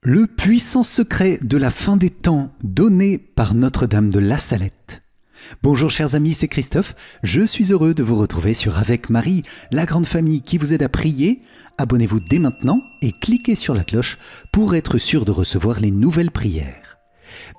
Le puissant secret de la fin des temps donné par Notre-Dame de la Salette. Bonjour chers amis, c'est Christophe. Je suis heureux de vous retrouver sur Avec Marie, la grande famille qui vous aide à prier. Abonnez-vous dès maintenant et cliquez sur la cloche pour être sûr de recevoir les nouvelles prières.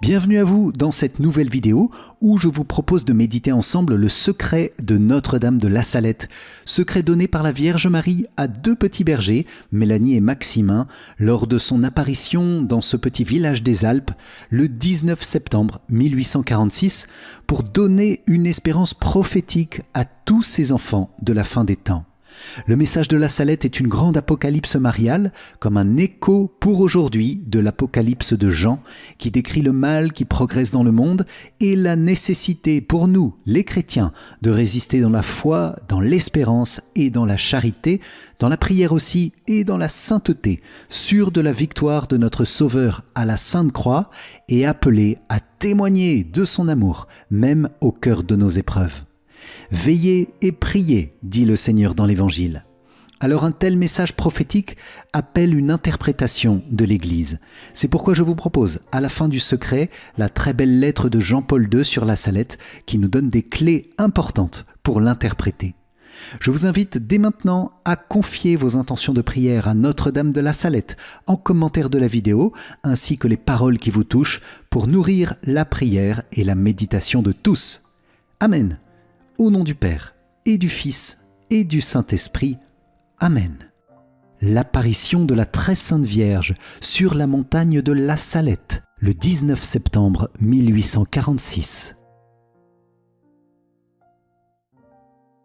Bienvenue à vous dans cette nouvelle vidéo où je vous propose de méditer ensemble le secret de Notre-Dame de la Salette, secret donné par la Vierge Marie à deux petits bergers, Mélanie et Maximin, lors de son apparition dans ce petit village des Alpes le 19 septembre 1846 pour donner une espérance prophétique à tous ces enfants de la fin des temps. Le message de la Salette est une grande apocalypse mariale, comme un écho pour aujourd'hui de l'apocalypse de Jean, qui décrit le mal qui progresse dans le monde et la nécessité pour nous, les chrétiens, de résister dans la foi, dans l'espérance et dans la charité, dans la prière aussi et dans la sainteté, sûrs de la victoire de notre Sauveur à la Sainte Croix et appelés à témoigner de son amour, même au cœur de nos épreuves. Veillez et priez, dit le Seigneur dans l'Évangile. Alors un tel message prophétique appelle une interprétation de l'Église. C'est pourquoi je vous propose, à la fin du secret, la très belle lettre de Jean-Paul II sur la Salette qui nous donne des clés importantes pour l'interpréter. Je vous invite dès maintenant à confier vos intentions de prière à Notre-Dame de la Salette en commentaire de la vidéo, ainsi que les paroles qui vous touchent pour nourrir la prière et la méditation de tous. Amen. Au nom du Père, et du Fils, et du Saint-Esprit. Amen. L'apparition de la très sainte Vierge sur la montagne de la Salette, le 19 septembre 1846.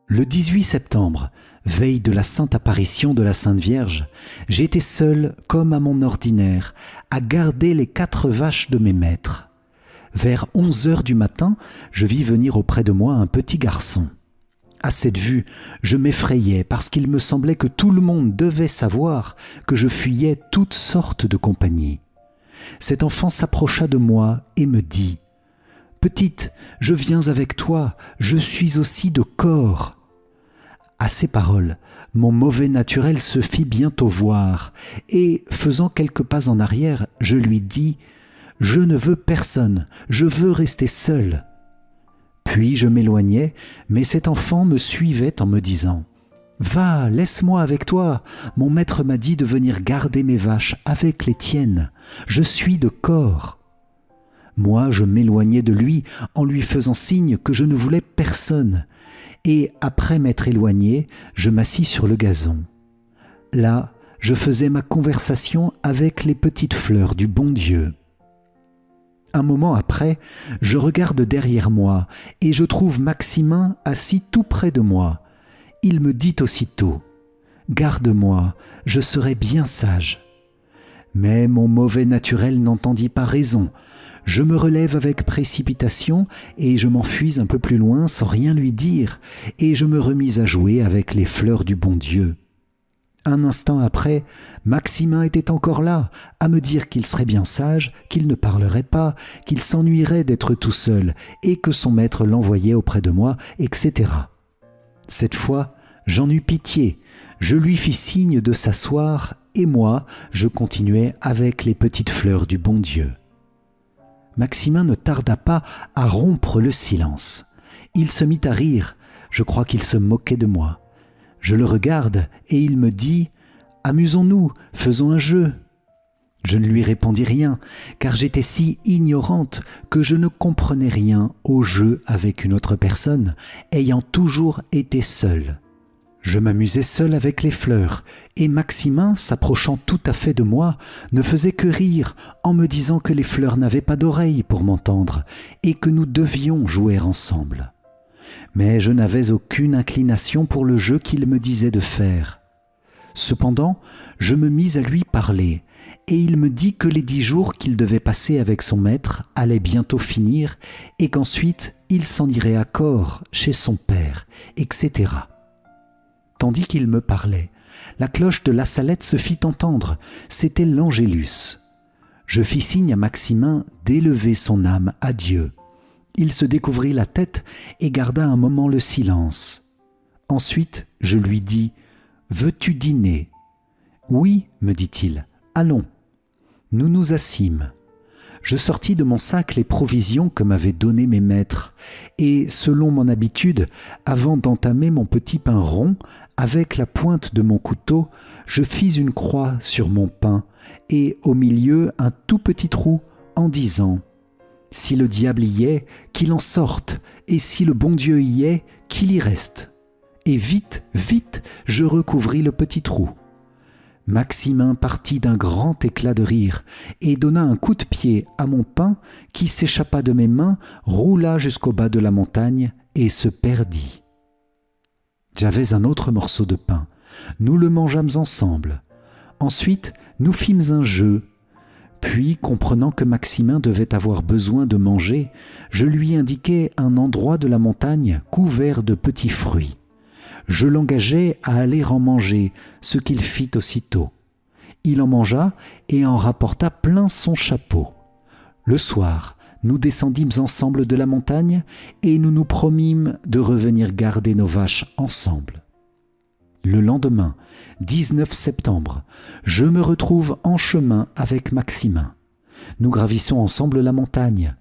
Le 18 septembre, veille de la sainte apparition de la Sainte Vierge, j'étais seul, comme à mon ordinaire, à garder les 4 vaches de mes maîtres. Vers 11 heures du matin, je vis venir auprès de moi un petit garçon. À cette vue, je m'effrayais parce qu'il me semblait que tout le monde devait savoir que je fuyais toutes sortes de compagnies. Cet enfant s'approcha de moi et me dit « Petite, je viens avec toi, je suis aussi de corps. » À ces paroles, mon mauvais naturel se fit bientôt voir et, faisant quelques pas en arrière, je lui dis « Je ne veux personne, je veux rester seul. » Puis je m'éloignai, mais cet enfant me suivait en me disant « Va, laisse-moi avec toi, mon maître m'a dit de venir garder mes vaches avec les tiennes, je suis de corps. » Moi, je m'éloignai de lui en lui faisant signe que je ne voulais personne, et après m'être éloigné, je m'assis sur le gazon. Là, je faisais ma conversation avec les petites fleurs du bon Dieu. Un moment après, je regarde derrière moi et je trouve Maximin assis tout près de moi. Il me dit aussitôt « Garde-moi, je serai bien sage. » Mais mon mauvais naturel n'entendit pas raison. Je me relève avec précipitation et je m'enfuis un peu plus loin sans rien lui dire et je me remis à jouer avec les fleurs du bon Dieu. Un instant après, Maximin était encore là, à me dire qu'il serait bien sage, qu'il ne parlerait pas, qu'il s'ennuierait d'être tout seul, et que son maître l'envoyait auprès de moi, etc. Cette fois, j'en eus pitié, je lui fis signe de s'asseoir, et moi, je continuai avec les petites fleurs du bon Dieu. Maximin ne tarda pas à rompre le silence. Il se mit à rire, je crois qu'il se moquait de moi. Je le regarde et il me dit « Amusons-nous, faisons un jeu. » Je ne lui répondis rien, car j'étais si ignorante que je ne comprenais rien au jeu avec une autre personne, ayant toujours été seule. Je m'amusais seul avec les fleurs, et Maximin, s'approchant tout à fait de moi, ne faisait que rire en me disant que les fleurs n'avaient pas d'oreilles pour m'entendre, et que nous devions jouer ensemble. Mais je n'avais aucune inclination pour le jeu qu'il me disait de faire. Cependant, je me mis à lui parler, et il me dit que les 10 jours qu'il devait passer avec son maître allaient bientôt finir, et qu'ensuite il s'en irait à Corps, chez son père, etc. Tandis qu'il me parlait, la cloche de la Salette se fit entendre, c'était l'Angélus. Je fis signe à Maximin d'élever son âme à Dieu. Il se découvrit la tête et garda un moment le silence. Ensuite, je lui dis « Veux-tu dîner ?» « Oui, me dit-il, allons. » Nous nous assîmes. Je sortis de mon sac les provisions que m'avaient données mes maîtres, et, selon mon habitude, avant d'entamer mon petit pain rond, avec la pointe de mon couteau, je fis une croix sur mon pain, et au milieu un tout petit trou, en disant « Si le diable y est, qu'il en sorte, et si le bon Dieu y est, qu'il y reste. » Et vite, vite, je recouvris le petit trou. Maximin partit d'un grand éclat de rire et donna un coup de pied à mon pain qui s'échappa de mes mains, roula jusqu'au bas de la montagne et se perdit. J'avais un autre morceau de pain. Nous le mangeâmes ensemble. Ensuite, nous fîmes un jeu. Puis, comprenant que Maximin devait avoir besoin de manger, je lui indiquai un endroit de la montagne couvert de petits fruits. Je l'engageai à aller en manger, ce qu'il fit aussitôt. Il en mangea et en rapporta plein son chapeau. Le soir, nous descendîmes ensemble de la montagne et nous nous promîmes de revenir garder nos vaches ensemble. Le lendemain, 19 septembre, je me retrouve en chemin avec Maximin. Nous gravissons ensemble la montagne.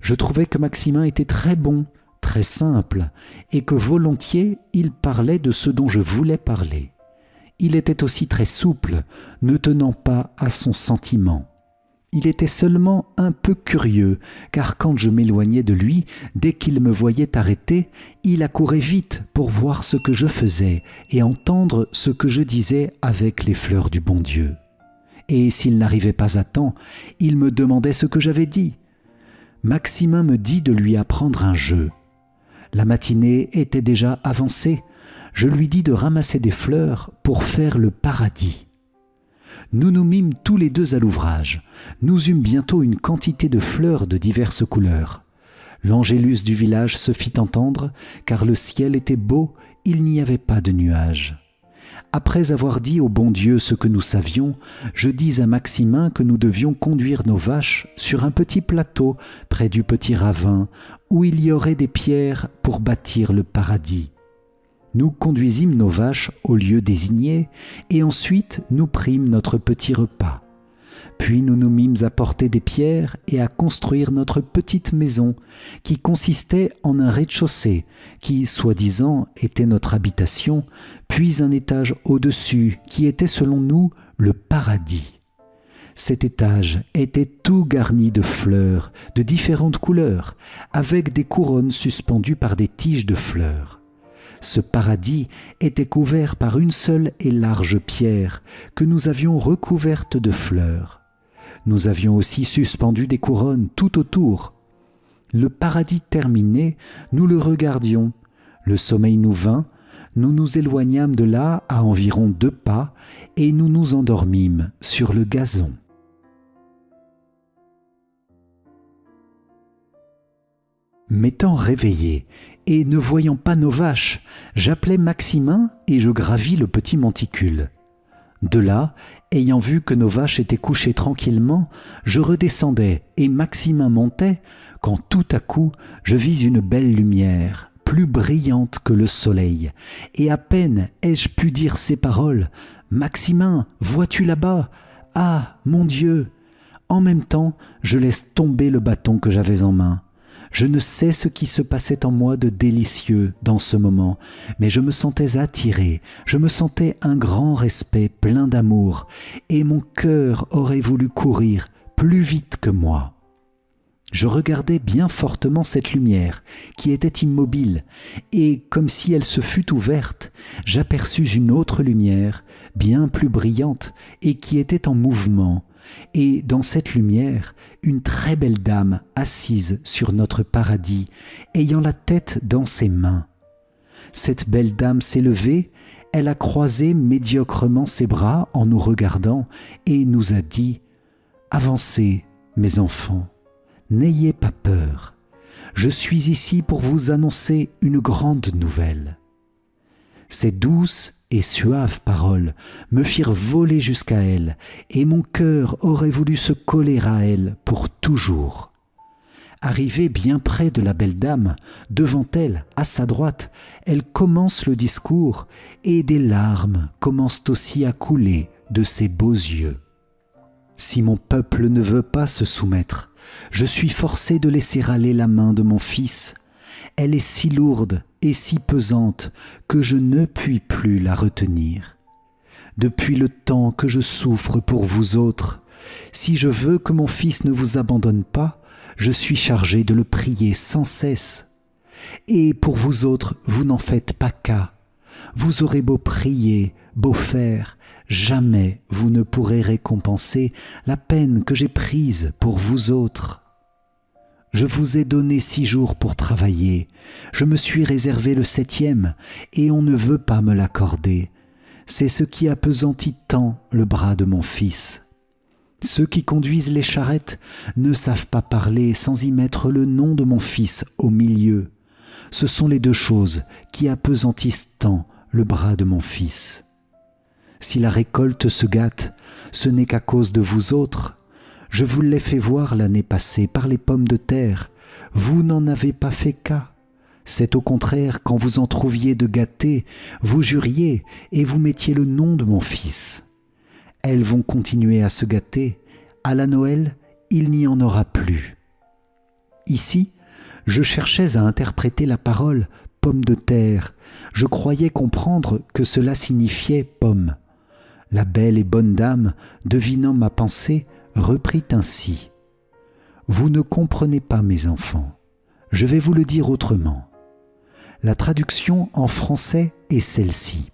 Je trouvais que Maximin était très bon, très simple, et que volontiers il parlait de ce dont je voulais parler. Il était aussi très souple, ne tenant pas à son sentiment. Il était seulement un peu curieux, car quand je m'éloignais de lui, dès qu'il me voyait arrêter, il accourait vite pour voir ce que je faisais et entendre ce que je disais avec les fleurs du bon Dieu. Et s'il n'arrivait pas à temps, il me demandait ce que j'avais dit. Maximin me dit de lui apprendre un jeu. La matinée était déjà avancée. Je lui dis de ramasser des fleurs pour faire le paradis. Nous nous mîmes tous les deux à l'ouvrage. Nous eûmes bientôt une quantité de fleurs de diverses couleurs. L'angélus du village se fit entendre, car le ciel était beau, il n'y avait pas de nuages. Après avoir dit au bon Dieu ce que nous savions, je dis à Maximin que nous devions conduire nos vaches sur un petit plateau près du petit ravin où il y aurait des pierres pour bâtir le paradis. Nous conduisîmes nos vaches au lieu désigné et ensuite nous prîmes notre petit repas. Puis nous nous mîmes à porter des pierres et à construire notre petite maison qui consistait en un rez-de-chaussée qui, soi-disant, était notre habitation, puis un étage au-dessus qui était selon nous le paradis. Cet étage était tout garni de fleurs de différentes couleurs, avec des couronnes suspendues par des tiges de fleurs. Ce paradis était couvert par une seule et large pierre que nous avions recouverte de fleurs. Nous avions aussi suspendu des couronnes tout autour. Le paradis terminé, nous le regardions. Le sommeil nous vint, nous nous éloignâmes de là à environ 2 pas et nous nous endormîmes sur le gazon. M'étant réveillé et ne voyant pas nos vaches, j'appelai Maximin et je gravis le petit monticule. De là, ayant vu que nos vaches étaient couchées tranquillement, je redescendais et Maximin montait, quand tout à coup je vis une belle lumière, plus brillante que le soleil, et à peine ai-je pu dire ces paroles « Maximin, vois-tu là-bas ? Ah, mon Dieu !» En même temps, je laisse tomber le bâton que j'avais en main. Je ne sais ce qui se passait en moi de délicieux dans ce moment, mais je me sentais attiré, je me sentais un grand respect plein d'amour, et mon cœur aurait voulu courir plus vite que moi. Je regardais bien fortement cette lumière qui était immobile, et comme si elle se fût ouverte, j'aperçus une autre lumière, bien plus brillante, et qui était en mouvement. Et dans cette lumière, une très belle dame assise sur notre paradis, ayant la tête dans ses mains. Cette belle dame s'est levée, elle a croisé médiocrement ses bras en nous regardant et nous a dit « Avancez, mes enfants, n'ayez pas peur, je suis ici pour vous annoncer une grande nouvelle. » Ces douces et suaves paroles me firent voler jusqu'à elle, et mon cœur aurait voulu se coller à elle pour toujours. Arrivée bien près de la belle dame, devant elle, à sa droite, elle commence le discours, et des larmes commencent aussi à couler de ses beaux yeux. Si mon peuple ne veut pas se soumettre, je suis forcé de laisser aller la main de mon fils. Elle est si lourde et si pesante que je ne puis plus la retenir. Depuis le temps que je souffre pour vous autres, si je veux que mon fils ne vous abandonne pas, je suis chargé de le prier sans cesse. Et pour vous autres, vous n'en faites pas cas. Vous aurez beau prier, beau faire, jamais vous ne pourrez récompenser la peine que j'ai prise pour vous autres. Je vous ai donné 6 jours pour travailler, je me suis réservé le 7e, et on ne veut pas me l'accorder. C'est ce qui appesantit tant le bras de mon fils. Ceux qui conduisent les charrettes ne savent pas parler sans y mettre le nom de mon fils au milieu. Ce sont les 2 choses qui appesantissent tant le bras de mon fils. Si la récolte se gâte, ce n'est qu'à cause de vous autres. Je vous l'ai fait voir l'année passée par les pommes de terre. Vous n'en avez pas fait cas. C'est au contraire, quand vous en trouviez de gâtés, vous juriez et vous mettiez le nom de mon fils. Elles vont continuer à se gâter. À la Noël, il n'y en aura plus. Ici, je cherchais à interpréter la parole « pomme de terre ». Je croyais comprendre que cela signifiait « pomme ». La belle et bonne dame, devinant ma pensée, reprit ainsi. « Vous ne comprenez pas, mes enfants. Je vais vous le dire autrement. La traduction en français est celle-ci.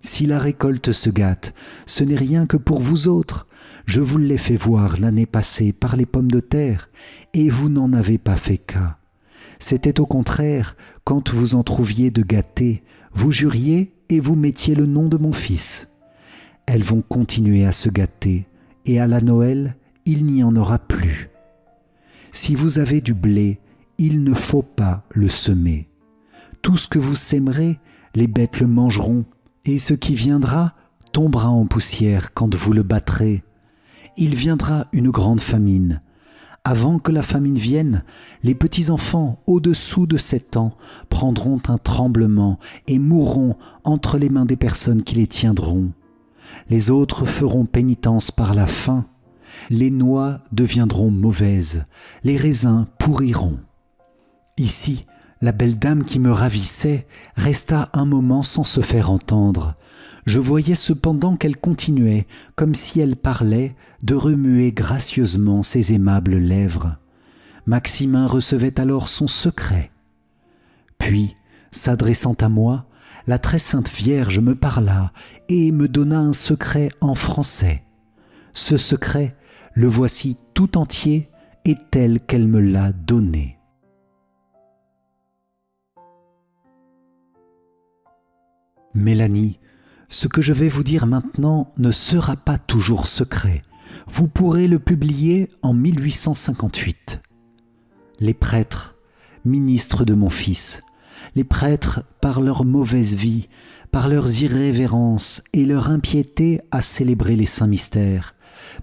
Si la récolte se gâte, ce n'est rien que pour vous autres. Je vous l'ai fait voir l'année passée par les pommes de terre, et vous n'en avez pas fait cas. C'était au contraire, quand vous en trouviez de gâtés, vous juriez et vous mettiez le nom de mon fils. Elles vont continuer à se gâter, et à la Noël, il n'y en aura plus. Si vous avez du blé, il ne faut pas le semer. Tout ce que vous sèmerez, les bêtes le mangeront, et ce qui viendra tombera en poussière quand vous le battrez. Il viendra une grande famine. Avant que la famine vienne, les petits-enfants au-dessous de 7 ans prendront un tremblement et mourront entre les mains des personnes qui les tiendront. Les autres feront pénitence par la faim. Les noix deviendront mauvaises, les raisins pourriront. Ici, la belle dame qui me ravissait resta un moment sans se faire entendre. Je voyais cependant qu'elle continuait, comme si elle parlait, de remuer gracieusement ses aimables lèvres. Maximin recevait alors son secret. Puis, s'adressant à moi, la très sainte Vierge me parla et me donna un secret en français. Ce secret, le voici tout entier et tel qu'elle me l'a donné. Mélanie, ce que je vais vous dire maintenant ne sera pas toujours secret. Vous pourrez le publier en 1858. Les prêtres, ministres de mon fils, les prêtres, par leur mauvaise vie, par leurs irrévérences et leur impiété à célébrer les saints mystères,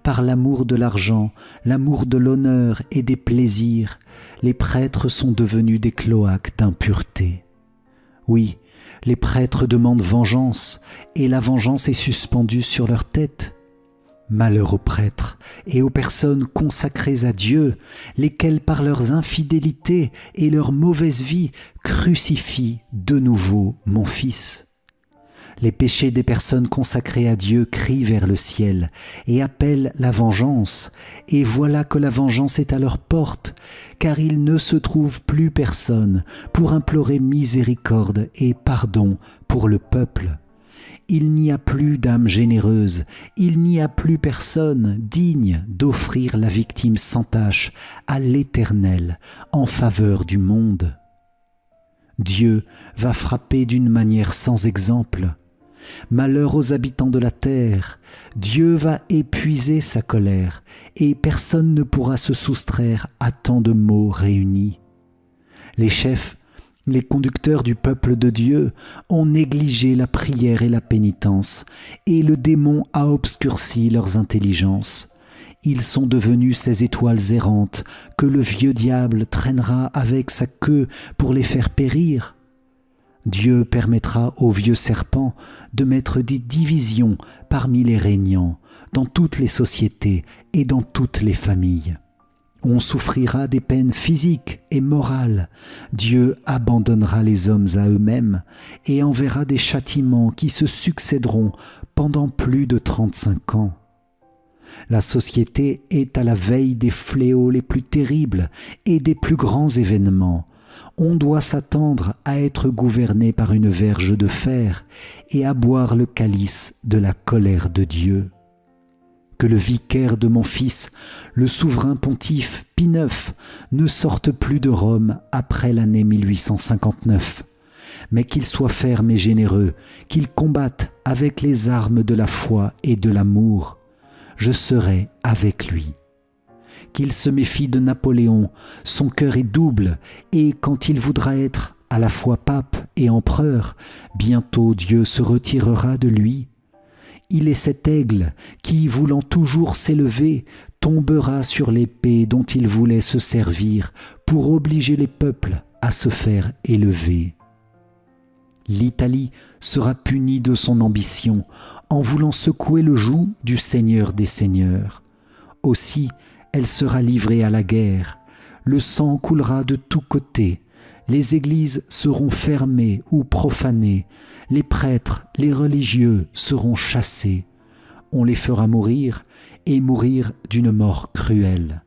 par l'amour de l'argent, l'amour de l'honneur et des plaisirs, les prêtres sont devenus des cloaques d'impureté. Oui, les prêtres demandent vengeance, et la vengeance est suspendue sur leur tête. Malheur aux prêtres et aux personnes consacrées à Dieu, lesquels par leurs infidélités et leur mauvaise vie crucifient de nouveau mon Fils. Les péchés des personnes consacrées à Dieu crient vers le ciel et appellent la vengeance, et voilà que la vengeance est à leur porte, car il ne se trouve plus personne pour implorer miséricorde et pardon pour le peuple. Il n'y a plus d'âme généreuse, il n'y a plus personne digne d'offrir la victime sans tache à l'Éternel en faveur du monde. Dieu va frapper d'une manière sans exemple. Malheur aux habitants de la terre, Dieu va épuiser sa colère, et personne ne pourra se soustraire à tant de maux réunis. Les chefs, les conducteurs du peuple de Dieu ont négligé la prière et la pénitence, et le démon a obscurci leurs intelligences. Ils sont devenus ces étoiles errantes que le vieux diable traînera avec sa queue pour les faire périr. Dieu permettra au vieux serpent de mettre des divisions parmi les régnants, dans toutes les sociétés et dans toutes les familles. On souffrira des peines physiques et morales. Dieu abandonnera les hommes à eux-mêmes et enverra des châtiments qui se succéderont pendant plus de 35 ans. La société est à la veille des fléaux les plus terribles et des plus grands événements. On doit s'attendre à être gouverné par une verge de fer et à boire le calice de la colère de Dieu. Que le vicaire de mon fils, le souverain pontife Pie IX, ne sorte plus de Rome après l'année 1859, mais qu'il soit ferme et généreux, qu'il combatte avec les armes de la foi et de l'amour. Je serai avec lui. Qu'il se méfie de Napoléon, son cœur est double, et quand il voudra être à la fois pape et empereur, bientôt Dieu se retirera de lui. Il est cet aigle qui, voulant toujours s'élever, tombera sur l'épée dont il voulait se servir pour obliger les peuples à se faire élever. L'Italie sera punie de son ambition en voulant secouer le joug du Seigneur des Seigneurs. Aussi, elle sera livrée à la guerre. Le sang coulera de tous côtés. Les églises seront fermées ou profanées. Les prêtres, les religieux seront chassés. On les fera mourir et mourir d'une mort cruelle.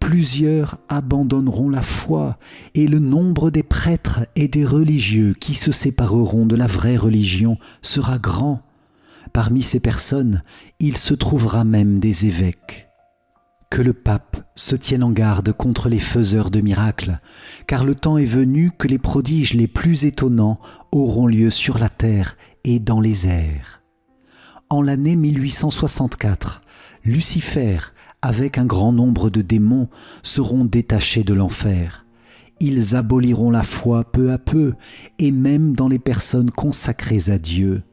Plusieurs abandonneront la foi et le nombre des prêtres et des religieux qui se sépareront de la vraie religion sera grand. Parmi ces personnes, il se trouvera même des évêques. Que le pape se tienne en garde contre les faiseurs de miracles, car le temps est venu que les prodiges les plus étonnants auront lieu sur la terre et dans les airs. En l'année 1864, Lucifer, avec un grand nombre de démons, seront détachés de l'enfer. Ils aboliront la foi peu à peu, et même dans les personnes consacrées à Dieu.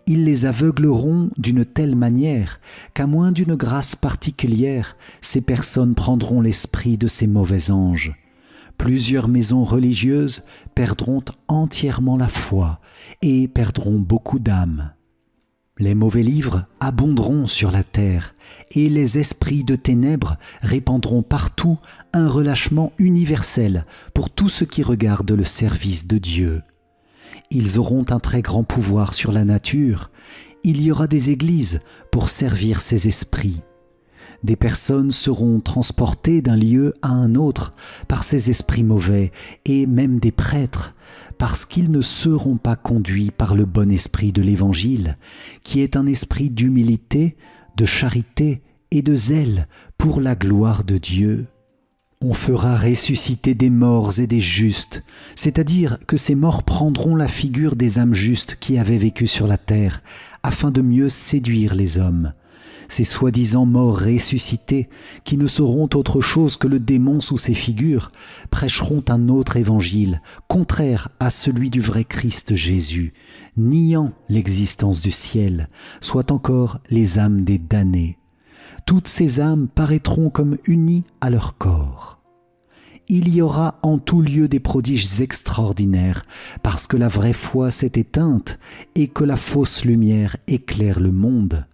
Ils les aveugleront d'une telle manière qu'à moins d'une grâce particulière, ces personnes prendront l'esprit de ces mauvais anges. Plusieurs maisons religieuses perdront entièrement la foi et perdront beaucoup d'âmes. Les mauvais livres abonderont sur la terre et les esprits de ténèbres répandront partout un relâchement universel pour tous ceux qui regardent le service de Dieu. Ils auront un très grand pouvoir sur la nature. Il y aura des églises pour servir ces esprits. Des personnes seront transportées d'un lieu à un autre par ces esprits mauvais et même des prêtres, parce qu'ils ne seront pas conduits par le bon esprit de l'Évangile, qui est un esprit d'humilité, de charité et de zèle pour la gloire de Dieu. On fera ressusciter des morts et des justes, c'est-à-dire que ces morts prendront la figure des âmes justes qui avaient vécu sur la terre, afin de mieux séduire les hommes. Ces soi-disant morts ressuscités, qui ne seront autre chose que le démon sous ces figures, prêcheront un autre évangile, contraire à celui du vrai Christ Jésus, niant l'existence du ciel, soit encore les âmes des damnés. Toutes ces âmes paraîtront comme unies à leur corps. Il y aura en tout lieu des prodiges extraordinaires, parce que la vraie foi s'est éteinte et que la fausse lumière éclaire le monde.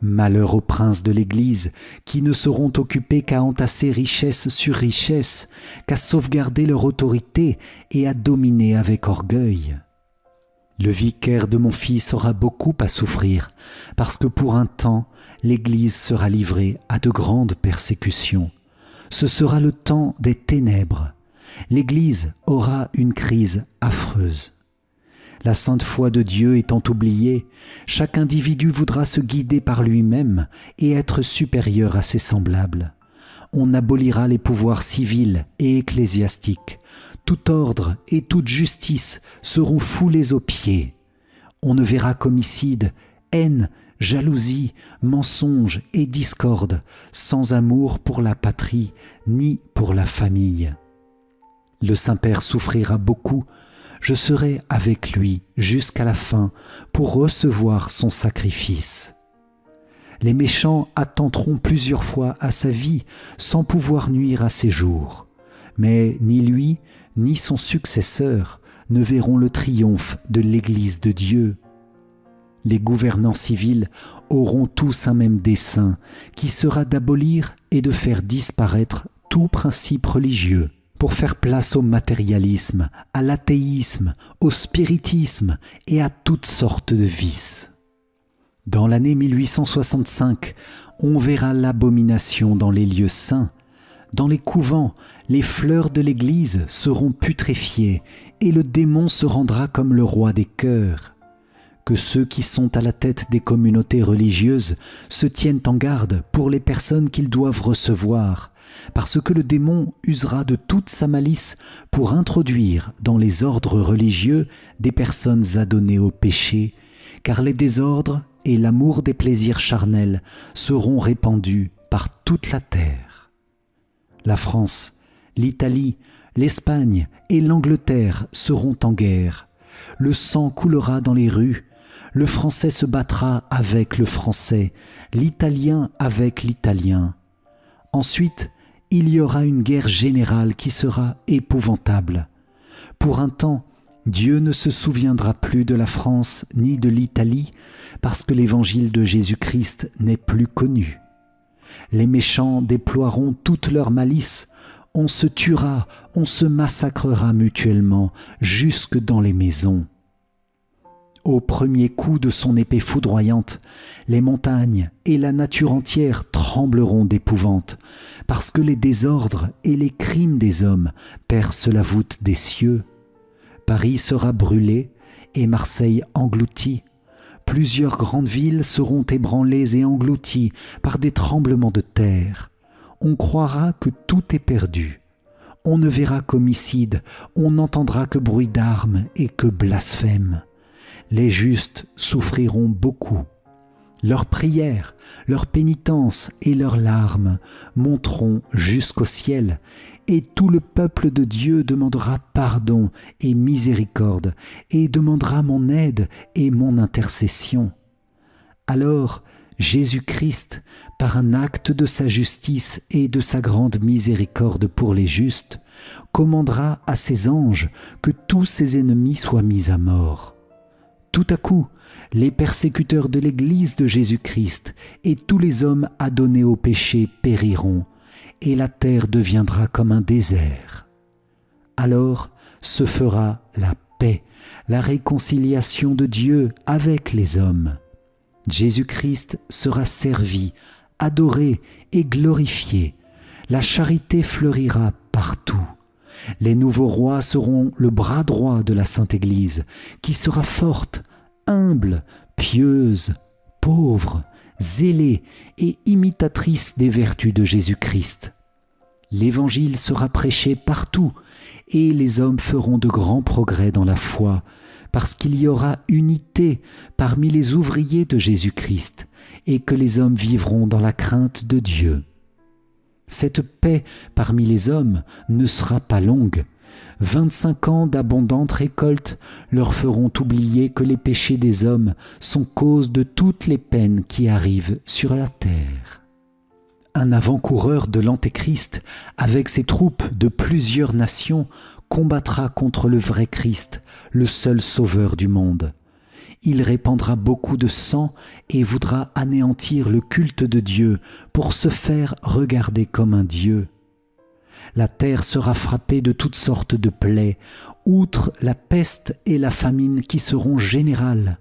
Malheur aux princes de l'Église, qui ne seront occupés qu'à entasser richesse sur richesse, qu'à sauvegarder leur autorité et à dominer avec orgueil. Le vicaire de mon fils aura beaucoup à souffrir, parce que pour un temps, l'Église sera livrée à de grandes persécutions. Ce sera le temps des ténèbres. L'Église aura une crise affreuse. La sainte foi de Dieu étant oubliée, chaque individu voudra se guider par lui-même et être supérieur à ses semblables. On abolira les pouvoirs civils et ecclésiastiques. Tout ordre et toute justice seront foulés aux pieds. On ne verra qu'homicide, haine, jalousie, mensonge et discorde, sans amour pour la patrie ni pour la famille. Le Saint-Père souffrira beaucoup. Je serai avec lui jusqu'à la fin pour recevoir son sacrifice. Les méchants attenteront plusieurs fois à sa vie sans pouvoir nuire à ses jours. Mais ni lui, ni son successeur ne verront le triomphe de l'Église de Dieu. Les gouvernants civils auront tous un même dessein, qui sera d'abolir et de faire disparaître tout principe religieux, pour faire place au matérialisme, à l'athéisme, au spiritisme et à toutes sortes de vices. Dans l'année 1865, on verra l'abomination dans les lieux saints. Dans les couvents, les fleurs de l'Église seront putréfiées et le démon se rendra comme le roi des cœurs. Que ceux qui sont à la tête des communautés religieuses se tiennent en garde pour les personnes qu'ils doivent recevoir, parce que le démon usera de toute sa malice pour introduire dans les ordres religieux des personnes adonnées au péché, car les désordres et l'amour des plaisirs charnels seront répandus par toute la terre. La France, l'Italie, l'Espagne et l'Angleterre seront en guerre. Le sang coulera dans les rues. Le français se battra avec le français, l'italien avec l'italien. Ensuite, il y aura une guerre générale qui sera épouvantable. Pour un temps, Dieu ne se souviendra plus de la France ni de l'Italie parce que l'évangile de Jésus-Christ n'est plus connu. Les méchants déploieront toute leur malice. On se tuera, on se massacrera mutuellement jusque dans les maisons. Au premier coup de son épée foudroyante, les montagnes et la nature entière trembleront d'épouvante, parce que les désordres et les crimes des hommes percent la voûte des cieux. Paris sera brûlé et Marseille engloutie. Plusieurs grandes villes seront ébranlées et englouties par des tremblements de terre. On croira que tout est perdu. On ne verra qu'homicide, on n'entendra que bruit d'armes et que blasphème. Les justes souffriront beaucoup. Leurs prières, leurs pénitences et leurs larmes monteront jusqu'au ciel, et tout le peuple de Dieu demandera pardon et miséricorde, et demandera mon aide et mon intercession. Alors, Jésus-Christ, par un acte de sa justice et de sa grande miséricorde pour les justes, commandera à ses anges que tous ses ennemis soient mis à mort. Tout à coup, les persécuteurs de l'Église de Jésus-Christ et tous les hommes adonnés au péché périront, et la terre deviendra comme un désert. Alors se fera la paix, la réconciliation de Dieu avec les hommes. Jésus-Christ sera servi, adoré et glorifié. La charité fleurira partout. Les nouveaux rois seront le bras droit de la Sainte Église, qui sera forte, humble, pieuse, pauvre, zélée et imitatrice des vertus de Jésus-Christ. L'Évangile sera prêché partout et les hommes feront de grands progrès dans la foi, parce qu'il y aura unité parmi les ouvriers de Jésus-Christ et que les hommes vivront dans la crainte de Dieu. Cette paix parmi les hommes ne sera pas longue. 25 ans d'abondante récolte leur feront oublier que les péchés des hommes sont cause de toutes les peines qui arrivent sur la terre. Un avant-coureur de l'Antéchrist, avec ses troupes de plusieurs nations, combattra contre le vrai Christ, le seul sauveur du monde. Il répandra beaucoup de sang et voudra anéantir le culte de Dieu pour se faire regarder comme un Dieu. La terre sera frappée de toutes sortes de plaies, outre la peste et la famine qui seront générales.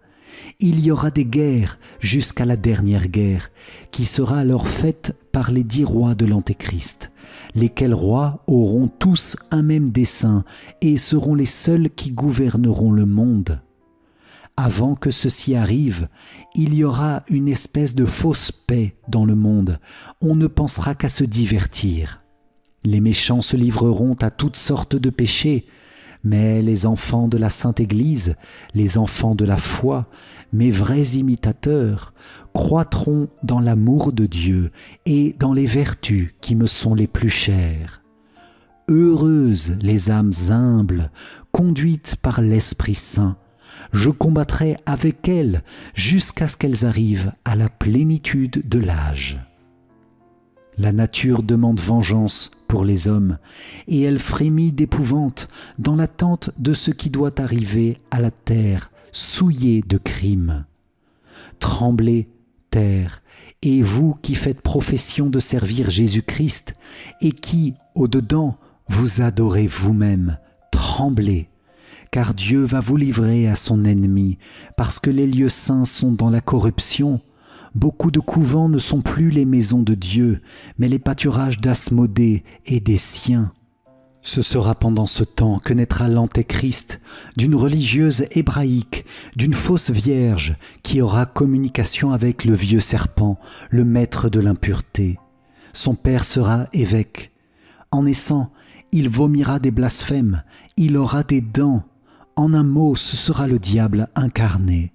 Il y aura des guerres jusqu'à la dernière guerre, qui sera alors faite par les 10 rois de l'Antéchrist, lesquels rois auront tous un même dessein et seront les seuls qui gouverneront le monde. Avant que ceci arrive, il y aura une espèce de fausse paix dans le monde. On ne pensera qu'à se divertir. Les méchants se livreront à toutes sortes de péchés, mais les enfants de la Sainte Église, les enfants de la foi, mes vrais imitateurs, croîtront dans l'amour de Dieu et dans les vertus qui me sont les plus chères. Heureuses les âmes humbles, conduites par l'Esprit Saint. Je combattrai avec elles jusqu'à ce qu'elles arrivent à la plénitude de l'âge. La nature demande vengeance pour les hommes, et elle frémit d'épouvante dans l'attente de ce qui doit arriver à la terre souillée de crimes. Tremblez, terre, et vous qui faites profession de servir Jésus-Christ, et qui, au-dedans, vous adorez vous-même, tremblez, car Dieu va vous livrer à son ennemi, parce que les lieux saints sont dans la corruption. Beaucoup de couvents ne sont plus les maisons de Dieu, mais les pâturages d'Asmodée et des siens. Ce sera pendant ce temps que naîtra l'Antéchrist, d'une religieuse hébraïque, d'une fausse vierge, qui aura communication avec le vieux serpent, le maître de l'impureté. Son père sera évêque. En naissant, il vomira des blasphèmes, il aura des dents. En un mot, ce sera le diable incarné.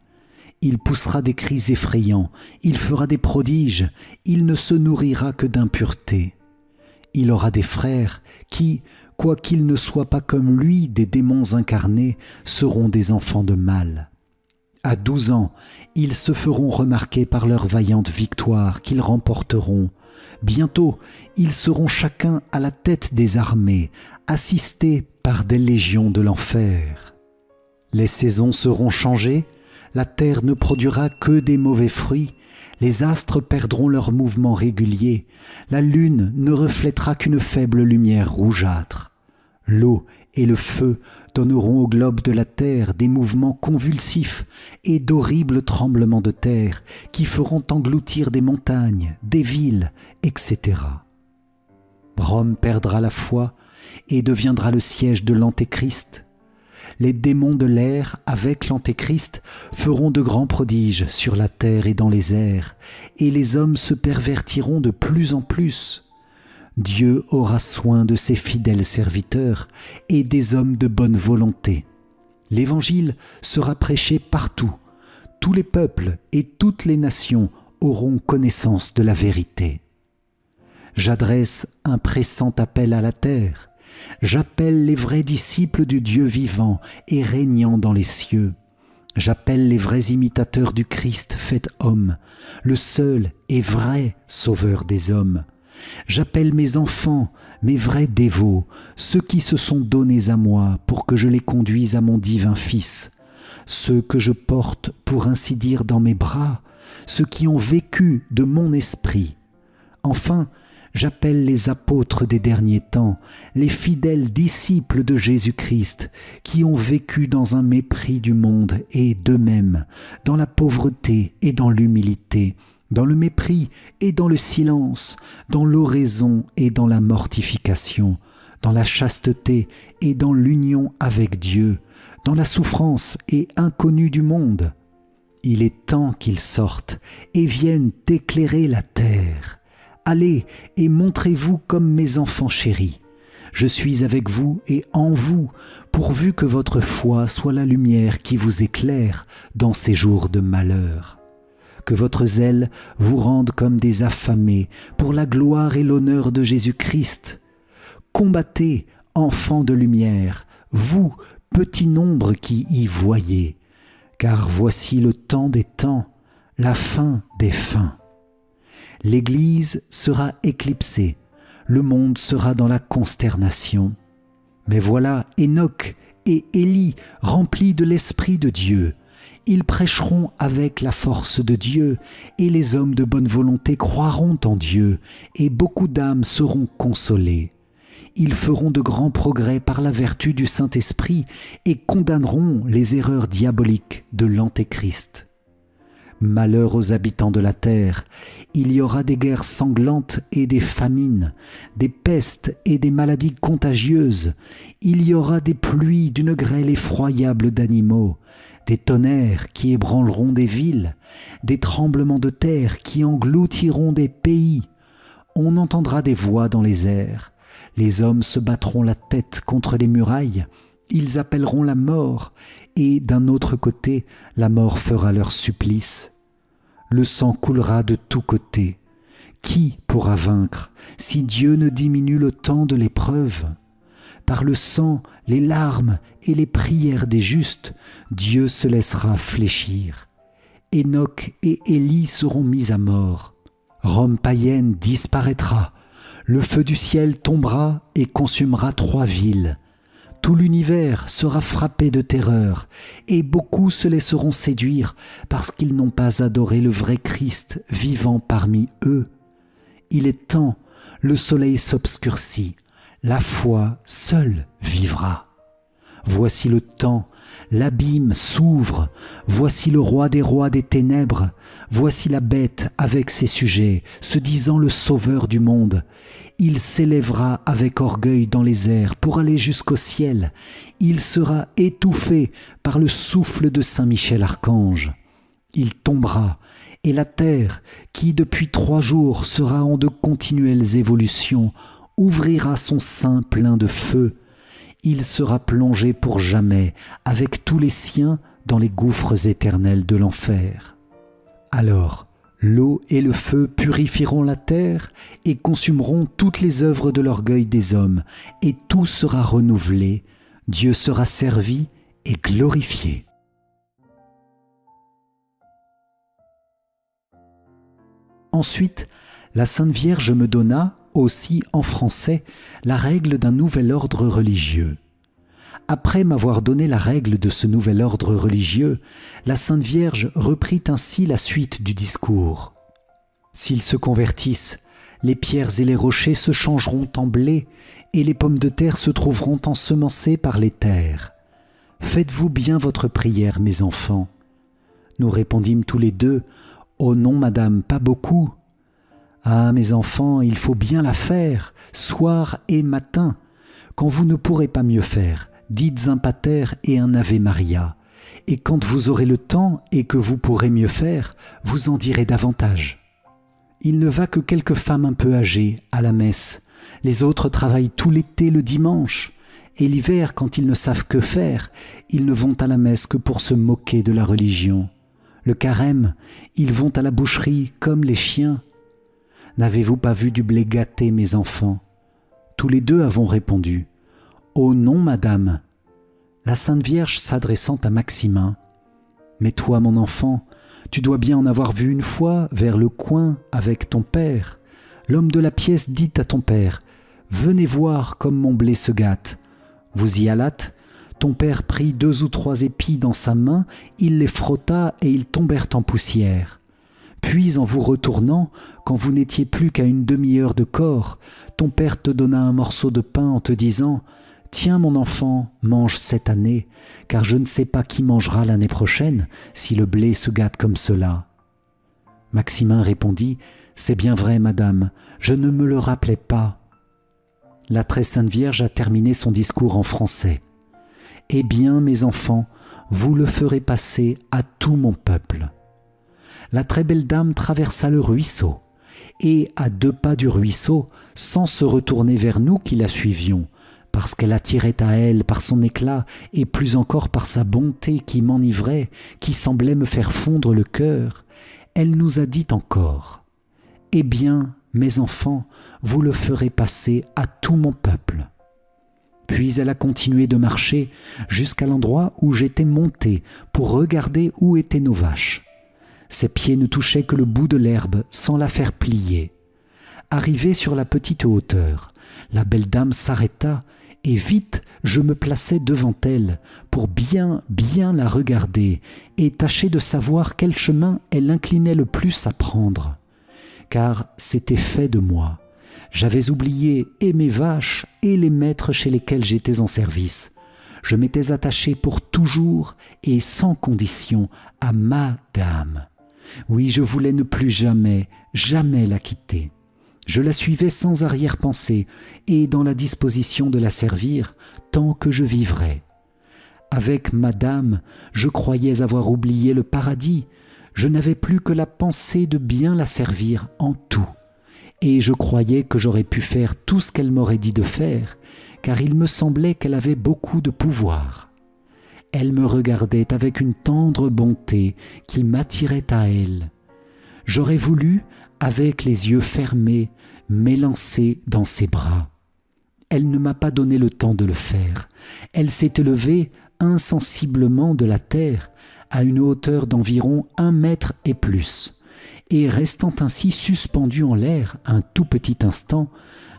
Il poussera des cris effrayants, il fera des prodiges, il ne se nourrira que d'impureté. Il aura des frères qui, quoiqu'ils ne soient pas comme lui des démons incarnés, seront des enfants de mal. À 12 ans, ils se feront remarquer par leur vaillante victoire qu'ils remporteront. Bientôt, ils seront chacun à la tête des armées, assistés par des légions de l'enfer. Les saisons seront changées, la terre ne produira que des mauvais fruits, les astres perdront leur mouvement régulier, la lune ne reflètera qu'une faible lumière rougeâtre. L'eau et le feu donneront au globe de la terre des mouvements convulsifs et d'horribles tremblements de terre qui feront engloutir des montagnes, des villes, etc. Rome perdra la foi et deviendra le siège de l'Antéchrist. Les démons de l'air, avec l'Antéchrist, feront de grands prodiges sur la terre et dans les airs, et les hommes se pervertiront de plus en plus. Dieu aura soin de ses fidèles serviteurs et des hommes de bonne volonté. L'Évangile sera prêché partout. Tous les peuples et toutes les nations auront connaissance de la vérité. J'adresse un pressant appel à la terre. J'appelle les vrais disciples du Dieu vivant et régnant dans les cieux. J'appelle les vrais imitateurs du Christ fait homme, le seul et vrai sauveur des hommes. J'appelle mes enfants, mes vrais dévots, ceux qui se sont donnés à moi pour que je les conduise à mon divin Fils, ceux que je porte pour ainsi dire dans mes bras, ceux qui ont vécu de mon esprit. Enfin, j'appelle les apôtres des derniers temps, les fidèles disciples de Jésus-Christ, qui ont vécu dans un mépris du monde et d'eux-mêmes, dans la pauvreté et dans l'humilité, dans le mépris et dans le silence, dans l'oraison et dans la mortification, dans la chasteté et dans l'union avec Dieu, dans la souffrance et inconnue du monde. Il est temps qu'ils sortent et viennent éclairer la terre. Allez et montrez-vous comme mes enfants chéris. Je suis avec vous et en vous, pourvu que votre foi soit la lumière qui vous éclaire dans ces jours de malheur. Que votre zèle vous rende comme des affamés pour la gloire et l'honneur de Jésus-Christ. Combattez, enfants de lumière, vous, petit nombre qui y voyez, car voici le temps des temps, la fin des fins. L'Église sera éclipsée, le monde sera dans la consternation. Mais voilà Enoch et Élie remplis de l'Esprit de Dieu. Ils prêcheront avec la force de Dieu, et les hommes de bonne volonté croiront en Dieu, et beaucoup d'âmes seront consolées. Ils feront de grands progrès par la vertu du Saint-Esprit et condamneront les erreurs diaboliques de l'Antéchrist. Malheur aux habitants de la terre, il y aura des guerres sanglantes et des famines, des pestes et des maladies contagieuses, il y aura des pluies d'une grêle effroyable d'animaux, des tonnerres qui ébranleront des villes, des tremblements de terre qui engloutiront des pays. On entendra des voix dans les airs, les hommes se battront la tête contre les murailles, ils appelleront la mort, et d'un autre côté, la mort fera leur supplice. Le sang coulera de tous côtés. Qui pourra vaincre si Dieu ne diminue le temps de l'épreuve ? Par le sang, les larmes et les prières des justes, Dieu se laissera fléchir. Enoch et Élie seront mis à mort. Rome païenne disparaîtra. Le feu du ciel tombera et consumera 3 villes. Tout l'univers sera frappé de terreur, et beaucoup se laisseront séduire parce qu'ils n'ont pas adoré le vrai Christ vivant parmi eux. Il est temps, le soleil s'obscurcit, la foi seule vivra. Voici le temps, l'abîme s'ouvre, voici le roi des ténèbres, voici la bête avec ses sujets, se disant le sauveur du monde. Il s'élèvera avec orgueil dans les airs pour aller jusqu'au ciel. Il sera étouffé par le souffle de Saint Michel Archange. Il tombera, et la terre, qui depuis 3 jours sera en de continuelles évolutions, ouvrira son sein plein de feu. Il sera plongé pour jamais, avec tous les siens, dans les gouffres éternels de l'enfer. Alors, l'eau et le feu purifieront la terre et consumeront toutes les œuvres de l'orgueil des hommes, et tout sera renouvelé, Dieu sera servi et glorifié. Ensuite, la Sainte Vierge me donna, aussi en français, la règle d'un nouvel ordre religieux. Après m'avoir donné la règle de ce nouvel ordre religieux, la Sainte Vierge reprit ainsi la suite du discours. S'ils se convertissent, les pierres et les rochers se changeront en blé, et les pommes de terre se trouveront ensemencées par les terres. Faites-vous bien votre prière, mes enfants. Nous répondîmes tous les deux, « Oh non, madame, pas beaucoup. » « Ah, mes enfants, il faut bien la faire, soir et matin. Quand vous ne pourrez pas mieux faire, dites un pater et un Ave Maria. Et quand vous aurez le temps et que vous pourrez mieux faire, vous en direz davantage. Il ne va que quelques femmes un peu âgées à la messe. Les autres travaillent tout l'été le dimanche. Et l'hiver, quand ils ne savent que faire, ils ne vont à la messe que pour se moquer de la religion. Le carême, ils vont à la boucherie comme les chiens. N'avez-vous pas vu du blé gâté, mes enfants ? Tous les deux avons répondu « Oh non, madame !» La Sainte Vierge s'adressant à Maximin « Mais toi, mon enfant, tu dois bien en avoir vu une fois vers le coin avec ton père. L'homme de la pièce dit à ton père « Venez voir comme mon blé se gâte. » Vous y allâtes. Ton père prit 2 ou 3 épis dans sa main, il les frotta et ils tombèrent en poussière. Puis en vous retournant, quand vous n'étiez plus qu'à une demi-heure de corps, ton père te donna un morceau de pain en te disant « Tiens mon enfant, mange cette année, car je ne sais pas qui mangera l'année prochaine si le blé se gâte comme cela. » Maximin répondit « C'est bien vrai, madame, je ne me le rappelais pas. » La très sainte Vierge a terminé son discours en français. « Eh bien, mes enfants, vous le ferez passer à tout mon peuple. » La très belle dame traversa le ruisseau, et à 2 pas du ruisseau, sans se retourner vers nous qui la suivions, parce qu'elle attirait à elle par son éclat, et plus encore par sa bonté qui m'enivrait, qui semblait me faire fondre le cœur, elle nous a dit encore « Eh bien, mes enfants, vous le ferez passer à tout mon peuple. » Puis elle a continué de marcher jusqu'à l'endroit où j'étais monté pour regarder où étaient nos vaches. Ses pieds ne touchaient que le bout de l'herbe sans la faire plier. Arrivée sur la petite hauteur, la belle dame s'arrêta et vite je me plaçai devant elle pour bien la regarder et tâcher de savoir quel chemin elle inclinait le plus à prendre. Car c'était fait de moi. J'avais oublié et mes vaches et les maîtres chez lesquels j'étais en service. Je m'étais attaché pour toujours et sans condition à ma dame. Oui, je voulais ne plus jamais la quitter. Je la suivais sans arrière-pensée et dans la disposition de la servir tant que je vivrais. Avec madame, je croyais avoir oublié le paradis. Je n'avais plus que la pensée de bien la servir en tout. Et je croyais que j'aurais pu faire tout ce qu'elle m'aurait dit de faire, car il me semblait qu'elle avait beaucoup de pouvoir. Elle me regardait avec une tendre bonté qui m'attirait à elle. J'aurais voulu, avec les yeux fermés, m'élancer dans ses bras. Elle ne m'a pas donné le temps de le faire. Elle s'est élevée insensiblement de la terre à une hauteur d'environ 1 mètre et plus, et restant ainsi suspendue en l'air un tout petit instant,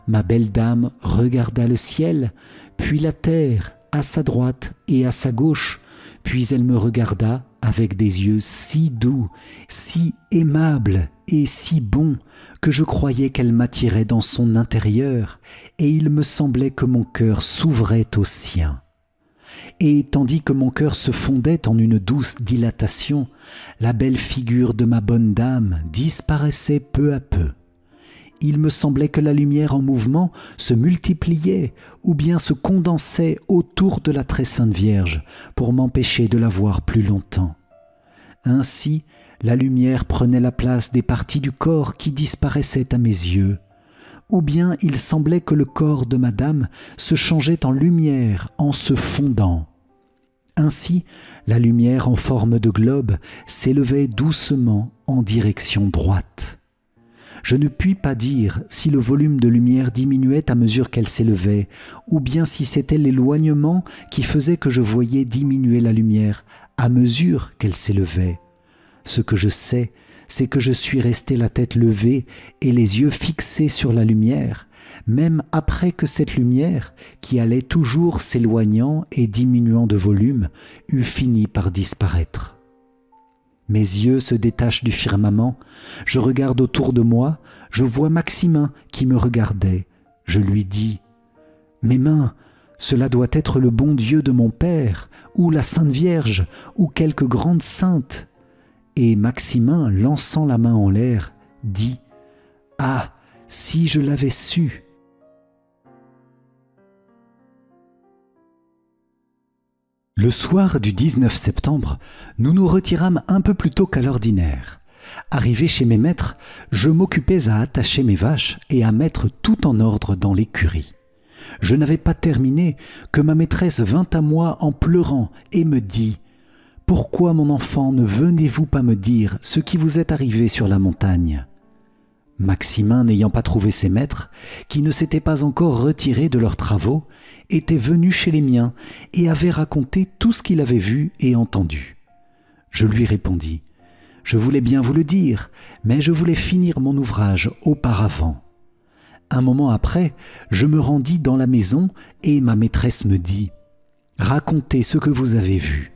ma belle dame regarda le ciel, puis la terre, à sa droite et à sa gauche, puis elle me regarda avec des yeux si doux, si aimables et si bons que je croyais qu'elle m'attirait dans son intérieur, et il me semblait que mon cœur s'ouvrait au sien. Et tandis que mon cœur se fondait en une douce dilatation, la belle figure de ma bonne dame disparaissait peu à peu. Il me semblait que la lumière en mouvement se multipliait ou bien se condensait autour de la très sainte Vierge pour m'empêcher de la voir plus longtemps. Ainsi, la lumière prenait la place des parties du corps qui disparaissaient à mes yeux, ou bien il semblait que le corps de madame se changeait en lumière en se fondant. Ainsi, la lumière en forme de globe s'élevait doucement en direction droite. Je ne puis pas dire si le volume de lumière diminuait à mesure qu'elle s'élevait, ou bien si c'était l'éloignement qui faisait que je voyais diminuer la lumière à mesure qu'elle s'élevait. Ce que je sais, c'est que je suis resté la tête levée et les yeux fixés sur la lumière, même après que cette lumière, qui allait toujours s'éloignant et diminuant de volume, eut fini par disparaître. Mes yeux se détachent du firmament, je regarde autour de moi, je vois Maximin qui me regardait. Je lui dis « Mes mains, cela doit être le bon Dieu de mon Père, ou la Sainte Vierge, ou quelque grande sainte. » Et Maximin, lançant la main en l'air, dit « Ah, si je l'avais su !» Le soir du 19 septembre, nous nous retirâmes un peu plus tôt qu'à l'ordinaire. Arrivé chez mes maîtres, je m'occupais à attacher mes vaches et à mettre tout en ordre dans l'écurie. Je n'avais pas terminé que ma maîtresse vint à moi en pleurant et me dit « Pourquoi, mon enfant, ne venez-vous pas me dire ce qui vous est arrivé sur la montagne ?» Maximin, n'ayant pas trouvé ses maîtres, qui ne s'étaient pas encore retirés de leurs travaux, était venu chez les miens et avait raconté tout ce qu'il avait vu et entendu. Je lui répondis « Je voulais bien vous le dire, mais je voulais finir mon ouvrage auparavant. » Un moment après, je me rendis dans la maison et ma maîtresse me dit « Racontez ce que vous avez vu. »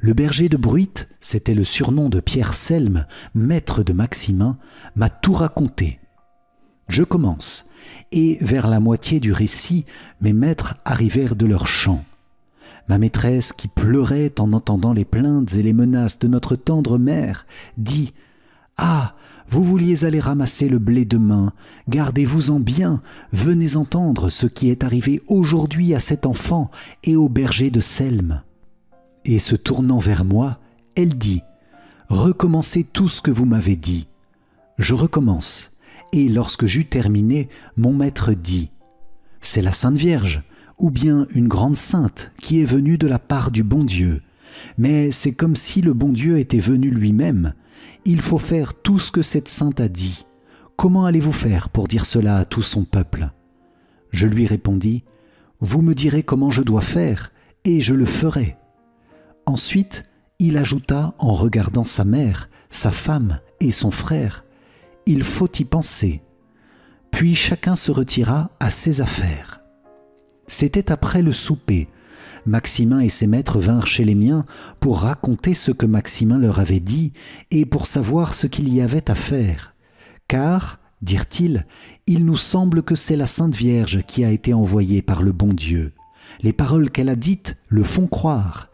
Le berger de Bruit, c'était le surnom de Pierre Selme, maître de Maximin, m'a tout raconté. Je commence, et vers la moitié du récit, mes maîtres arrivèrent de leur champ. Ma maîtresse, qui pleurait en entendant les plaintes et les menaces de notre tendre mère, dit « Ah, vous vouliez aller ramasser le blé demain, gardez-vous-en bien, venez entendre ce qui est arrivé aujourd'hui à cet enfant et au berger de Selme. » Et se tournant vers moi, elle dit « Recommencez tout ce que vous m'avez dit. » Je recommence, et lorsque j'eus terminé, mon maître dit « C'est la Sainte Vierge, ou bien une grande sainte qui est venue de la part du bon Dieu. Mais c'est comme si le bon Dieu était venu lui-même. Il faut faire tout ce que cette sainte a dit. Comment allez-vous faire pour dire cela à tout son peuple ?» Je lui répondis « Vous me direz comment je dois faire, et je le ferai. » Ensuite, il ajouta en regardant sa mère, sa femme et son frère « Il faut y penser. » Puis chacun se retira à ses affaires. C'était après le souper. Maximin et ses maîtres vinrent chez les miens pour raconter ce que Maximin leur avait dit et pour savoir ce qu'il y avait à faire. Car, dirent-ils, il nous semble que c'est la Sainte Vierge qui a été envoyée par le bon Dieu. Les paroles qu'elle a dites le font croire.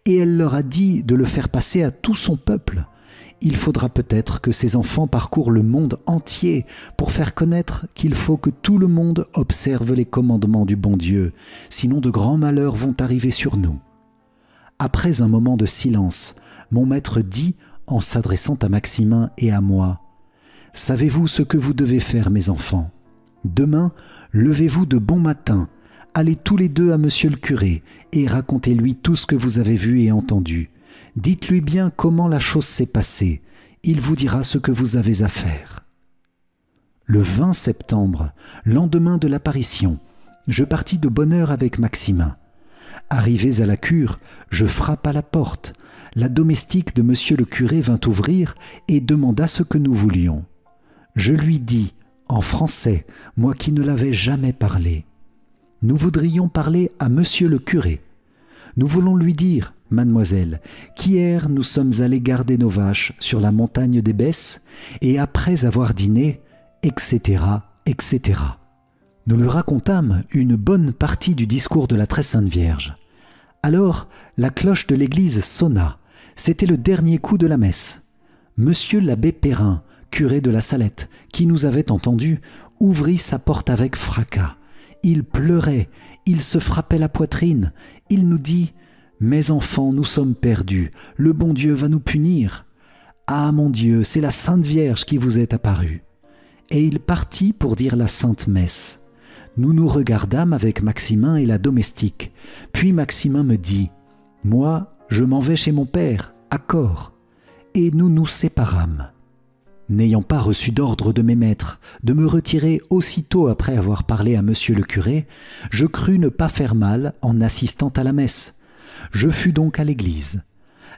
Et elle leur a dit de le faire passer à tout son peuple. Il faudra peut-être que ces enfants parcourent le monde entier pour faire connaître qu'il faut que tout le monde observe les commandements du bon Dieu, sinon de grands malheurs vont arriver sur nous. Après un moment de silence, mon maître dit, en s'adressant à Maximin et à moi, « Savez-vous ce que vous devez faire, mes enfants ? Demain, levez-vous de bon matin, allez tous les deux à monsieur le curé et racontez-lui tout ce que vous avez vu et entendu. Dites-lui bien comment la chose s'est passée. Il vous dira ce que vous avez à faire. » Le 20 septembre, lendemain de l'apparition, je partis de bonne heure avec Maximin. Arrivés à la cure, je frappe à la porte. La domestique de monsieur le curé vint ouvrir et demanda ce que nous voulions. Je lui dis, en français, moi qui ne l'avais jamais parlé, « Nous voudrions parler à monsieur le curé. » Nous voulons lui dire, mademoiselle, qu'hier nous sommes allés garder nos vaches sur la montagne des Besses, et après avoir dîné, etc., etc. Nous lui racontâmes une bonne partie du discours de la très sainte Vierge. Alors, la cloche de l'église sonna. C'était le dernier coup de la messe. Monsieur l'abbé Perrin, curé de la Salette, qui nous avait entendus, ouvrit sa porte avec fracas. Il pleurait, il se frappait la poitrine. Il nous dit « Mes enfants, nous sommes perdus, le bon Dieu va nous punir. Ah mon Dieu, c'est la Sainte Vierge qui vous est apparue. » Et il partit pour dire la Sainte Messe. Nous nous regardâmes avec Maximin et la domestique. Puis Maximin me dit « Moi, je m'en vais chez mon père, à Corps. » Et nous nous séparâmes. N'ayant pas reçu d'ordre de mes maîtres de me retirer aussitôt après avoir parlé à monsieur le curé, je crus ne pas faire mal en assistant à la messe. Je fus donc à l'église.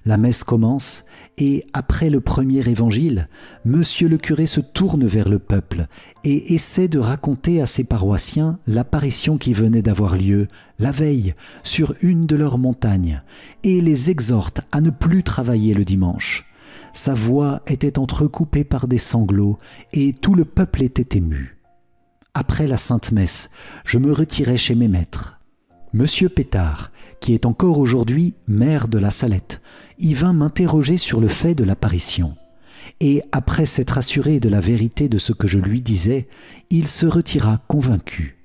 La messe commence et, après le premier évangile, monsieur le curé se tourne vers le peuple et essaie de raconter à ses paroissiens l'apparition qui venait d'avoir lieu la veille sur une de leurs montagnes et les exhorte à ne plus travailler le dimanche. Sa voix était entrecoupée par des sanglots et tout le peuple était ému. Après la Sainte Messe, je me retirai chez mes maîtres. Monsieur Pétard, qui est encore aujourd'hui maire de la Salette, y vint m'interroger sur le fait de l'apparition. Et après s'être assuré de la vérité de ce que je lui disais, il se retira convaincu.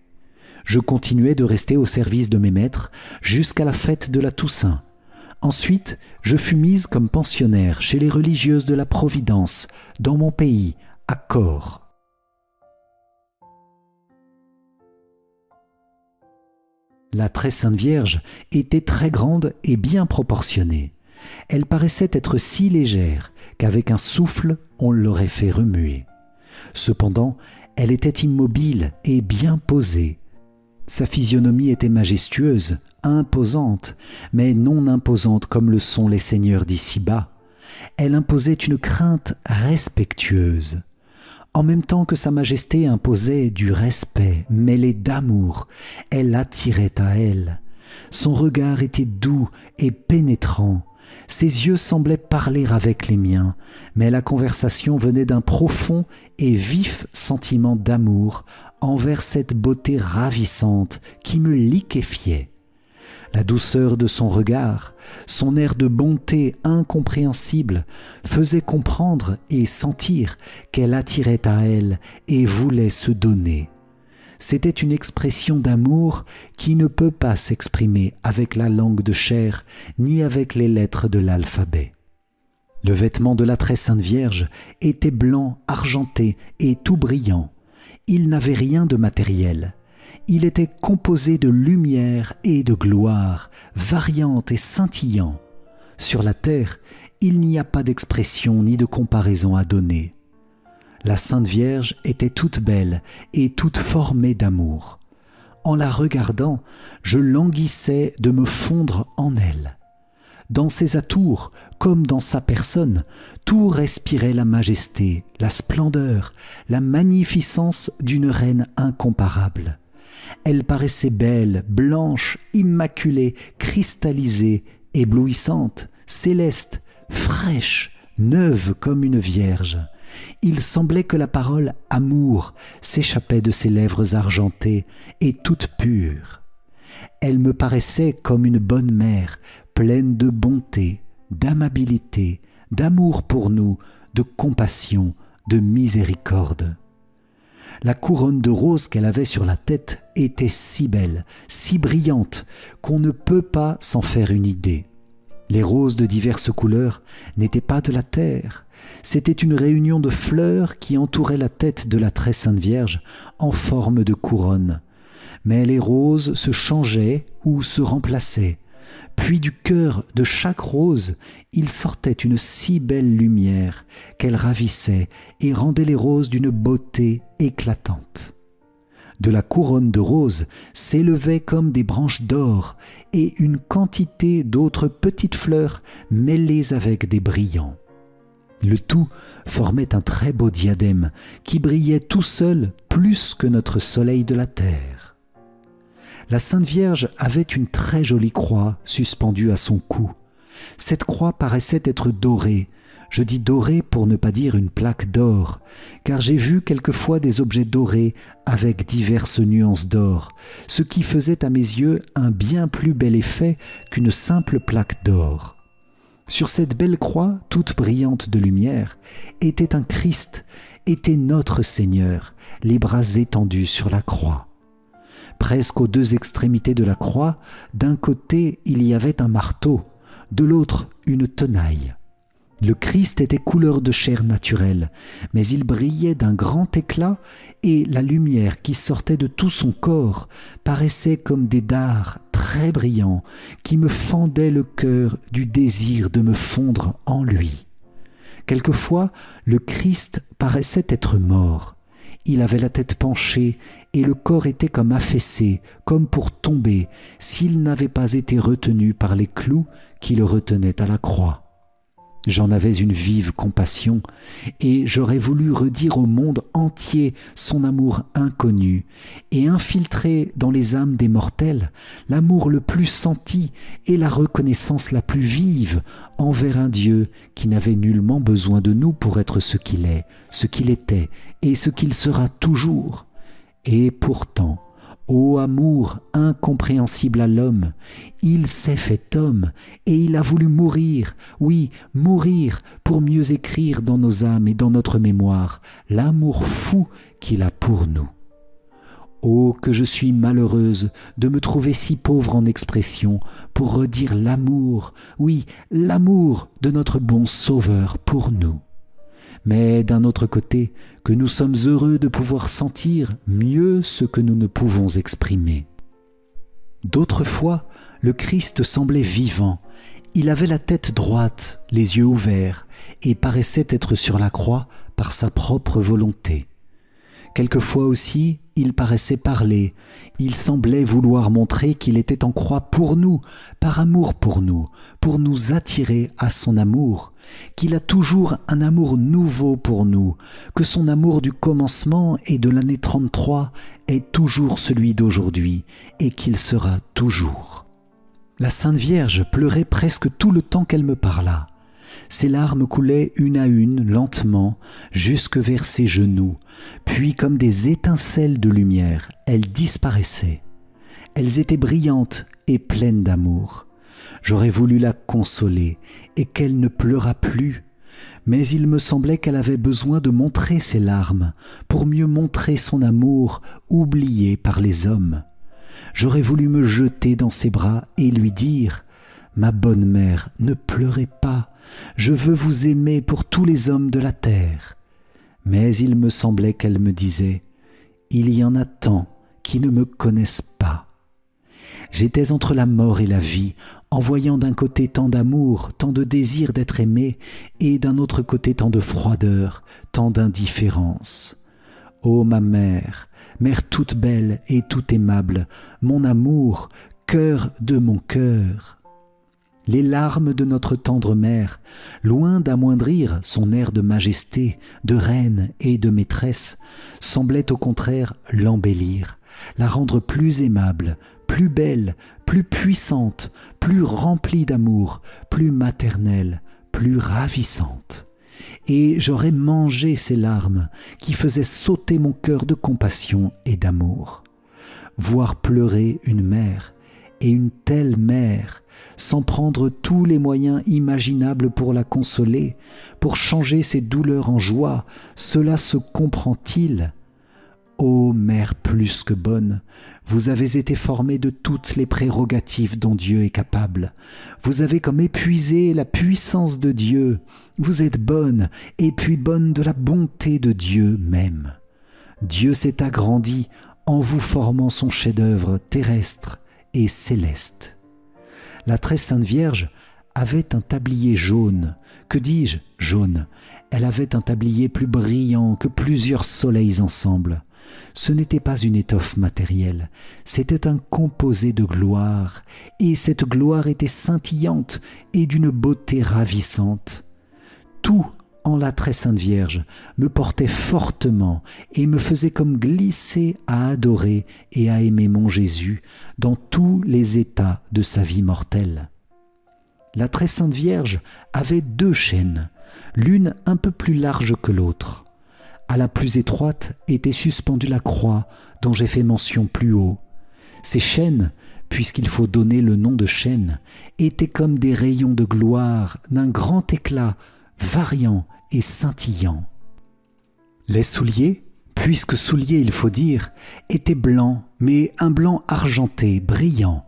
Je continuai de rester au service de mes maîtres jusqu'à la fête de la Toussaint. Ensuite, je fus mise comme pensionnaire chez les religieuses de la Providence, dans mon pays, à Corps. La très sainte Vierge était très grande et bien proportionnée. Elle paraissait être si légère qu'avec un souffle, on l'aurait fait remuer. Cependant, elle était immobile et bien posée. Sa physionomie était majestueuse, imposante, mais non imposante comme le sont les seigneurs d'ici-bas. Elle imposait une crainte respectueuse. En même temps que sa majesté imposait du respect mêlé d'amour, elle attirait à elle. Son regard était doux et pénétrant. Ses yeux semblaient parler avec les miens, mais la conversation venait d'un profond et vif sentiment d'amour envers cette beauté ravissante qui me liquéfiait. La douceur de son regard, son air de bonté incompréhensible faisait comprendre et sentir qu'elle attirait à elle et voulait se donner. C'était une expression d'amour qui ne peut pas s'exprimer avec la langue de chair ni avec les lettres de l'alphabet. Le vêtement de la très sainte Vierge était blanc, argenté et tout brillant. Il n'avait rien de matériel. Il était composé de lumière et de gloire, variante et scintillant. Sur la terre, il n'y a pas d'expression ni de comparaison à donner. La Sainte Vierge était toute belle et toute formée d'amour. En la regardant, je languissais de me fondre en elle. Dans ses atours, comme dans sa personne, tout respirait la majesté, la splendeur, la magnificence d'une reine incomparable. Elle paraissait belle, blanche, immaculée, cristallisée, éblouissante, céleste, fraîche, neuve comme une vierge. Il semblait que la parole « amour » s'échappait de ses lèvres argentées et toute pure. Elle me paraissait comme une bonne mère, pleine de bonté, d'amabilité, d'amour pour nous, de compassion, de miséricorde. La couronne de roses qu'elle avait sur la tête était si belle, si brillante, qu'on ne peut pas s'en faire une idée. Les roses de diverses couleurs n'étaient pas de la terre. C'était une réunion de fleurs qui entouraient la tête de la très sainte Vierge en forme de couronne. Mais les roses se changeaient ou se remplaçaient. Puis du cœur de chaque rose, il sortait une si belle lumière qu'elle ravissait et rendait les roses d'une beauté éclatante. De la couronne de roses s'élevaient comme des branches d'or et une quantité d'autres petites fleurs mêlées avec des brillants. Le tout formait un très beau diadème qui brillait tout seul plus que notre soleil de la terre. La Sainte Vierge avait une très jolie croix suspendue à son cou. Cette croix paraissait être dorée. Je dis dorée pour ne pas dire une plaque d'or, car j'ai vu quelquefois des objets dorés avec diverses nuances d'or, ce qui faisait à mes yeux un bien plus bel effet qu'une simple plaque d'or. Sur cette belle croix, toute brillante de lumière, était un Christ, était notre Seigneur, les bras étendus sur la croix. Presque aux deux extrémités de la croix, d'un côté il y avait un marteau, de l'autre une tenaille. Le Christ était couleur de chair naturelle, mais il brillait d'un grand éclat et la lumière qui sortait de tout son corps paraissait comme des dards très brillants qui me fendaient le cœur du désir de me fondre en lui. Quelquefois, le Christ paraissait être mort. Il avait la tête penchée et le corps était comme affaissé, comme pour tomber, s'il n'avait pas été retenu par les clous qui le retenaient à la croix. J'en avais une vive compassion, et j'aurais voulu redire au monde entier son amour inconnu, et infiltrer dans les âmes des mortels l'amour le plus senti et la reconnaissance la plus vive envers un Dieu qui n'avait nullement besoin de nous pour être ce qu'il est, ce qu'il était, et ce qu'il sera toujours. Et pourtant, ô amour incompréhensible à l'homme, il s'est fait homme et il a voulu mourir, oui, mourir pour mieux écrire dans nos âmes et dans notre mémoire l'amour fou qu'il a pour nous. Oh, que je suis malheureuse de me trouver si pauvre en expression pour redire l'amour, oui, l'amour de notre bon Sauveur pour nous. Mais d'un autre côté, que nous sommes heureux de pouvoir sentir mieux ce que nous ne pouvons exprimer. D'autres fois, le Christ semblait vivant. Il avait la tête droite, les yeux ouverts, et paraissait être sur la croix par sa propre volonté. Quelquefois aussi, il paraissait parler. Il semblait vouloir montrer qu'il était en croix pour nous, par amour pour nous attirer à son amour, qu'il a toujours un amour nouveau pour nous, que son amour du commencement et de l'année 33 est toujours celui d'aujourd'hui et qu'il sera toujours. La Sainte Vierge pleurait presque tout le temps qu'elle me parla. Ses larmes coulaient une à une, lentement, jusque vers ses genoux, puis comme des étincelles de lumière, elles disparaissaient. Elles étaient brillantes et pleines d'amour. J'aurais voulu la consoler et qu'elle ne pleurât plus, mais il me semblait qu'elle avait besoin de montrer ses larmes pour mieux montrer son amour oublié par les hommes. J'aurais voulu me jeter dans ses bras et lui dire « Ma bonne mère, ne pleurez pas, je veux vous aimer pour tous les hommes de la terre. » Mais il me semblait qu'elle me disait « Il y en a tant qui ne me connaissent pas. » J'étais entre la mort et la vie, en voyant d'un côté tant d'amour, tant de désir d'être aimé, et d'un autre côté tant de froideur, tant d'indifférence. Ô ma mère, mère toute belle et toute aimable, mon amour, cœur de mon cœur. Les larmes de notre tendre mère, loin d'amoindrir son air de majesté, de reine et de maîtresse, semblaient au contraire l'embellir, la rendre plus aimable, plus belle, plus puissante, plus remplie d'amour, plus maternelle, plus ravissante. Et j'aurais mangé ces larmes qui faisaient sauter mon cœur de compassion et d'amour. Voir pleurer une mère, et une telle mère, sans prendre tous les moyens imaginables pour la consoler, pour changer ses douleurs en joie, cela se comprend-il ? Ô mère plus que bonne, vous avez été formée de toutes les prérogatives dont Dieu est capable. Vous avez comme épuisé la puissance de Dieu. Vous êtes bonne, et puis bonne de la bonté de Dieu même. Dieu s'est agrandi en vous formant son chef-d'œuvre terrestre et céleste. La très sainte Vierge avait un tablier jaune. Que dis-je, jaune ? Elle avait un tablier plus brillant que plusieurs soleils ensemble. Ce n'était pas une étoffe matérielle, c'était un composé de gloire, et cette gloire était scintillante et d'une beauté ravissante. Tout en la très sainte Vierge me portait fortement et me faisait comme glisser à adorer et à aimer mon Jésus dans tous les états de sa vie mortelle. La très sainte Vierge avait 2 chaînes, l'une un peu plus large que l'autre. À la plus étroite était suspendue la croix dont j'ai fait mention plus haut. Ces chaînes, puisqu'il faut donner le nom de chaînes, étaient comme des rayons de gloire d'un grand éclat, variant et scintillant. Les souliers, puisque souliers il faut dire, étaient blancs, mais un blanc argenté, brillant.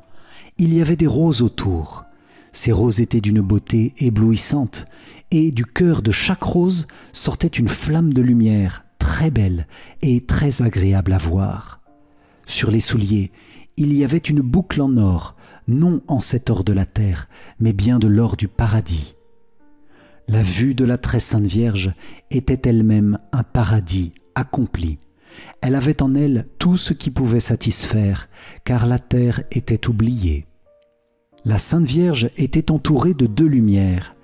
Il y avait des roses autour. Ces roses étaient d'une beauté éblouissante, et du cœur de chaque rose sortait une flamme de lumière très belle et très agréable à voir. Sur les souliers, il y avait une boucle en or, non en cet or de la terre, mais bien de l'or du paradis. La vue de la très sainte Vierge était elle-même un paradis accompli. Elle avait en elle tout ce qui pouvait satisfaire, car la terre était oubliée. La Sainte Vierge était entourée de 2 lumières.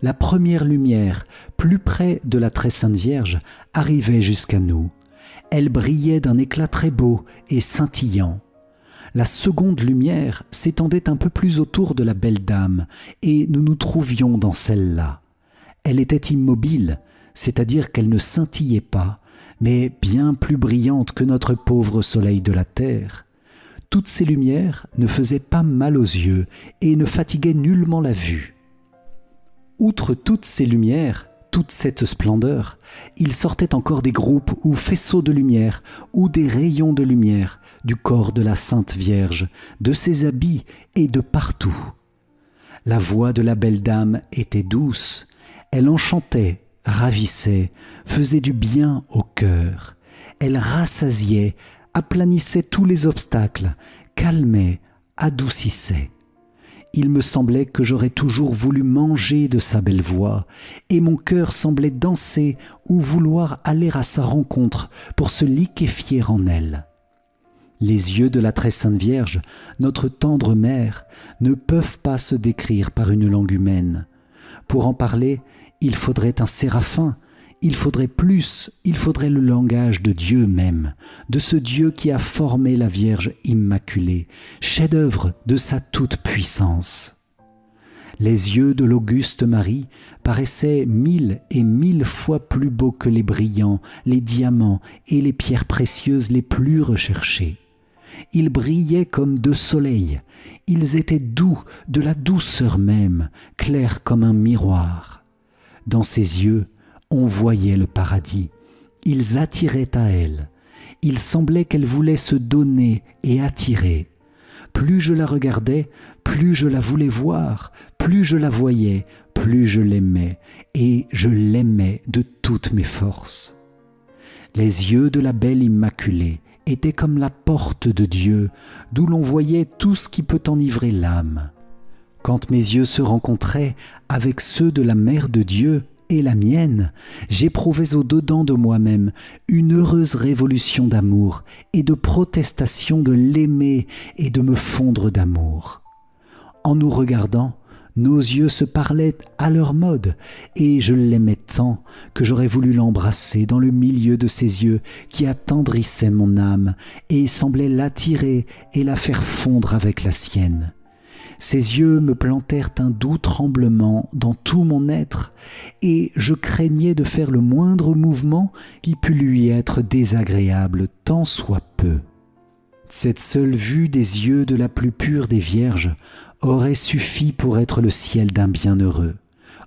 La première lumière, plus près de la très sainte Vierge, arrivait jusqu'à nous. Elle brillait d'un éclat très beau et scintillant. La seconde lumière s'étendait un peu plus autour de la belle dame, et nous nous trouvions dans celle-là. Elle était immobile, c'est-à-dire qu'elle ne scintillait pas, mais bien plus brillante que notre pauvre soleil de la terre. Toutes ces lumières ne faisaient pas mal aux yeux et ne fatiguaient nullement la vue. Outre toutes ces lumières, toute cette splendeur, il sortait encore des groupes ou faisceaux de lumière ou des rayons de lumière du corps de la Sainte Vierge, de ses habits et de partout. La voix de la belle dame était douce, elle enchantait, ravissait, faisait du bien au cœur. Elle rassasiait, aplanissait tous les obstacles, calmait, adoucissait. Il me semblait que j'aurais toujours voulu manger de sa belle voix, et mon cœur semblait danser ou vouloir aller à sa rencontre pour se liquéfier en elle. Les yeux de la très sainte Vierge, notre tendre mère, ne peuvent pas se décrire par une langue humaine. Pour en parler, il faudrait un séraphin, il faudrait plus, il faudrait le langage de Dieu même, de ce Dieu qui a formé la Vierge Immaculée, chef-d'œuvre de sa toute-puissance. Les yeux de l'auguste Marie paraissaient 1000 et 1000 fois plus beaux que les brillants, les diamants et les pierres précieuses les plus recherchées. Ils brillaient comme 2 soleils, ils étaient doux, de la douceur même, clairs comme un miroir. Dans ses yeux, on voyait le paradis. Ils attiraient à elle. Il semblait qu'elle voulait se donner et attirer. Plus je la regardais, plus je la voulais voir, plus je la voyais, plus je l'aimais, et je l'aimais de toutes mes forces. Les yeux de la belle Immaculée étaient comme la porte de Dieu, d'où l'on voyait tout ce qui peut enivrer l'âme. Quand mes yeux se rencontraient avec ceux de la Mère de Dieu, et la mienne, j'éprouvais au-dedans de moi-même une heureuse révolution d'amour et de protestation de l'aimer et de me fondre d'amour. En nous regardant, nos yeux se parlaient à leur mode, et je l'aimais tant que j'aurais voulu l'embrasser dans le milieu de ses yeux qui attendrissaient mon âme et semblaient l'attirer et la faire fondre avec la sienne. Ses yeux me plantèrent un doux tremblement dans tout mon être, et je craignais de faire le moindre mouvement qui pût lui être désagréable tant soit peu. Cette seule vue des yeux de la plus pure des vierges aurait suffi pour être le ciel d'un bienheureux,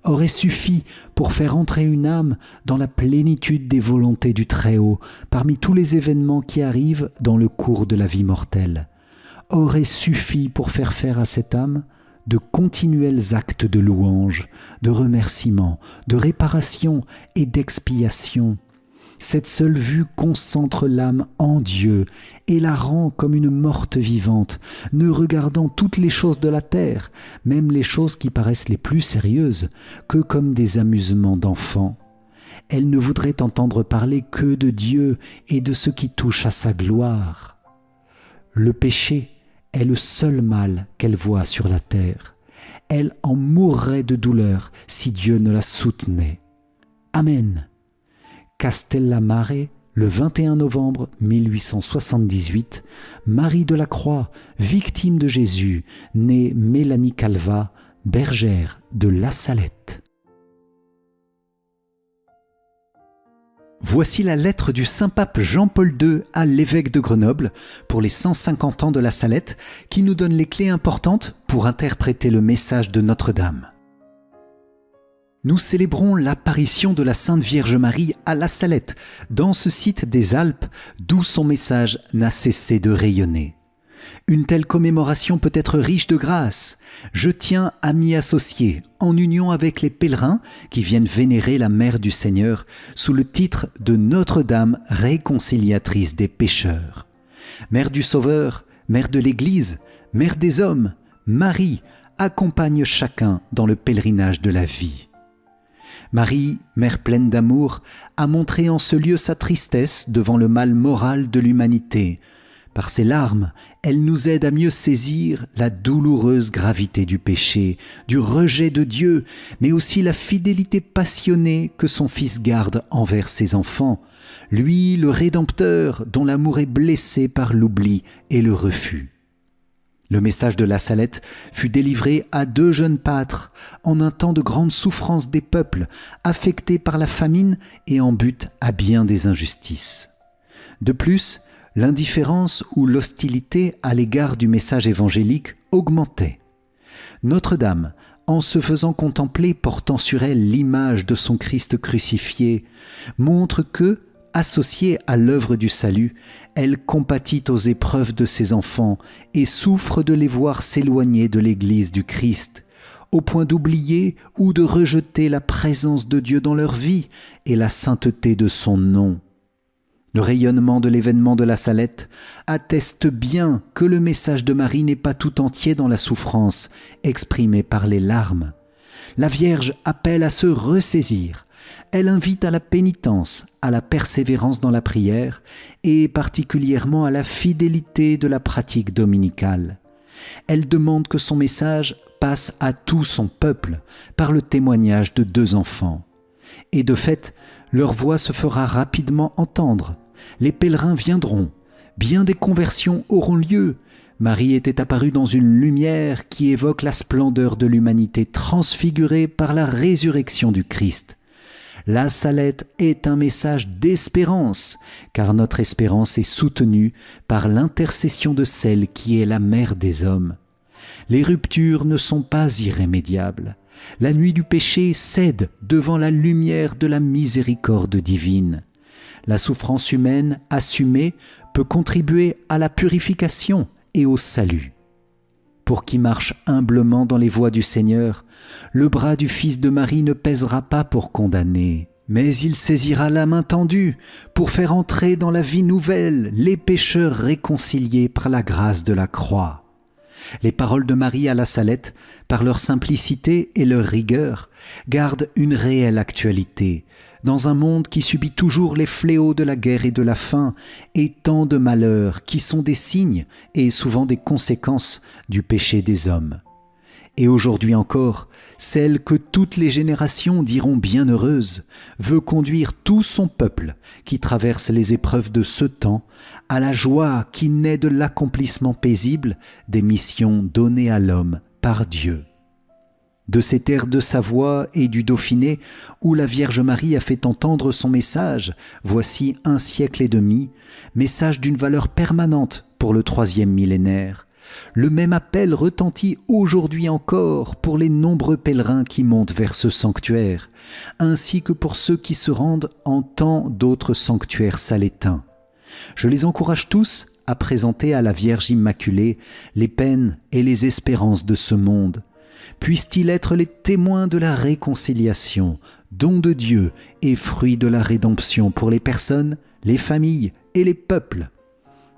aurait suffi pour faire entrer une âme dans la plénitude des volontés du Très-Haut parmi tous les événements qui arrivent dans le cours de la vie mortelle, aurait suffi pour faire à cette âme de continuels actes de louange, de remerciement, de réparation et d'expiation. Cette seule vue concentre l'âme en Dieu et la rend comme une morte vivante, ne regardant toutes les choses de la terre, même les choses qui paraissent les plus sérieuses, que comme des amusements d'enfants. Elle ne voudrait entendre parler que de Dieu et de ce qui touche à sa gloire. Le péché est le seul mal qu'elle voit sur la terre. Elle en mourrait de douleur si Dieu ne la soutenait. Amen. Castellammare, le 21 novembre 1878, Marie de la Croix, victime de Jésus, née Mélanie Calva, bergère de La Salette. Voici la lettre du Saint-Pape Jean-Paul II à l'évêque de Grenoble pour les 150 ans de La Salette, qui nous donne les clés importantes pour interpréter le message de Notre-Dame. Nous célébrons l'apparition de la Sainte Vierge Marie à La Salette, dans ce site des Alpes d'où son message n'a cessé de rayonner. Une telle commémoration peut être riche de grâce. Je tiens à m'y associer, en union avec les pèlerins qui viennent vénérer la Mère du Seigneur sous le titre de Notre-Dame réconciliatrice des pécheurs. Mère du Sauveur, Mère de l'Église, Mère des hommes, Marie accompagne chacun dans le pèlerinage de la vie. Marie, mère pleine d'amour, a montré en ce lieu sa tristesse devant le mal moral de l'humanité. Par ses larmes, elle nous aide à mieux saisir la douloureuse gravité du péché, du rejet de Dieu, mais aussi la fidélité passionnée que son Fils garde envers ses enfants, lui le Rédempteur dont l'amour est blessé par l'oubli et le refus. Le message de La Salette fut délivré à 2 jeunes pâtres en un temps de grande souffrance des peuples, affectés par la famine et en butte à bien des injustices. De plus, l'indifférence ou l'hostilité à l'égard du message évangélique augmentait. Notre-Dame, en se faisant contempler portant sur elle l'image de son Christ crucifié, montre que, associée à l'œuvre du salut, elle compatit aux épreuves de ses enfants et souffre de les voir s'éloigner de l'Église du Christ, au point d'oublier ou de rejeter la présence de Dieu dans leur vie et la sainteté de son nom. Le rayonnement de l'événement de La Salette atteste bien que le message de Marie n'est pas tout entier dans la souffrance exprimée par les larmes. La Vierge appelle à se ressaisir. Elle invite à la pénitence, à la persévérance dans la prière et particulièrement à la fidélité de la pratique dominicale. Elle demande que son message passe à tout son peuple par le témoignage de 2 enfants. Et de fait, leur voix se fera rapidement entendre. Les pèlerins viendront, bien des conversions auront lieu. Marie était apparue dans une lumière qui évoque la splendeur de l'humanité transfigurée par la résurrection du Christ. La Salette est un message d'espérance, car notre espérance est soutenue par l'intercession de celle qui est la mère des hommes. Les ruptures ne sont pas irrémédiables. La nuit du péché cède devant la lumière de la miséricorde divine. La souffrance humaine assumée peut contribuer à la purification et au salut. Pour qui marche humblement dans les voies du Seigneur, le bras du Fils de Marie ne pèsera pas pour condamner, mais il saisira la main tendue pour faire entrer dans la vie nouvelle les pécheurs réconciliés par la grâce de la croix. Les paroles de Marie à La Salette, par leur simplicité et leur rigueur, gardent une réelle actualité, dans un monde qui subit toujours les fléaux de la guerre et de la faim, et tant de malheurs qui sont des signes et souvent des conséquences du péché des hommes. Et aujourd'hui encore, celle que toutes les générations diront bienheureuse veut conduire tout son peuple qui traverse les épreuves de ce temps à la joie qui naît de l'accomplissement paisible des missions données à l'homme par Dieu. De ces terres de Savoie et du Dauphiné, où la Vierge Marie a fait entendre son message, voici 1 siècle et demi, message d'une valeur permanente pour le 3e millénaire. Le même appel retentit aujourd'hui encore pour les nombreux pèlerins qui montent vers ce sanctuaire, ainsi que pour ceux qui se rendent en tant d'autres sanctuaires salétains. Je les encourage tous à présenter à la Vierge Immaculée les peines et les espérances de ce monde. Puissent-ils être les témoins de la réconciliation, don de Dieu et fruit de la rédemption pour les personnes, les familles et les peuples.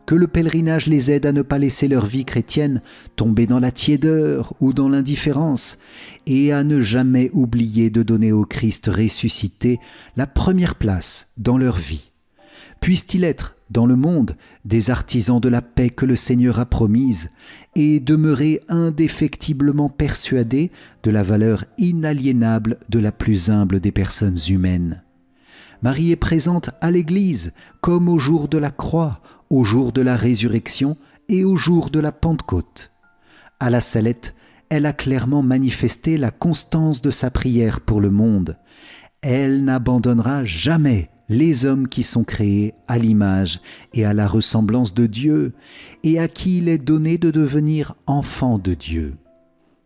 Que le pèlerinage les aide à ne pas laisser leur vie chrétienne tomber dans la tiédeur ou dans l'indifférence et à ne jamais oublier de donner au Christ ressuscité la première place dans leur vie. Puissent-ils être, dans le monde, des artisans de la paix que le Seigneur a promise et demeurer indéfectiblement persuadés de la valeur inaliénable de la plus humble des personnes humaines. Marie est présente à l'Église, comme au jour de la croix, au jour de la résurrection et au jour de la Pentecôte. À la Salette, elle a clairement manifesté la constance de sa prière pour le monde. Elle n'abandonnera jamais les hommes qui sont créés à l'image et à la ressemblance de Dieu et à qui il est donné de devenir enfants de Dieu.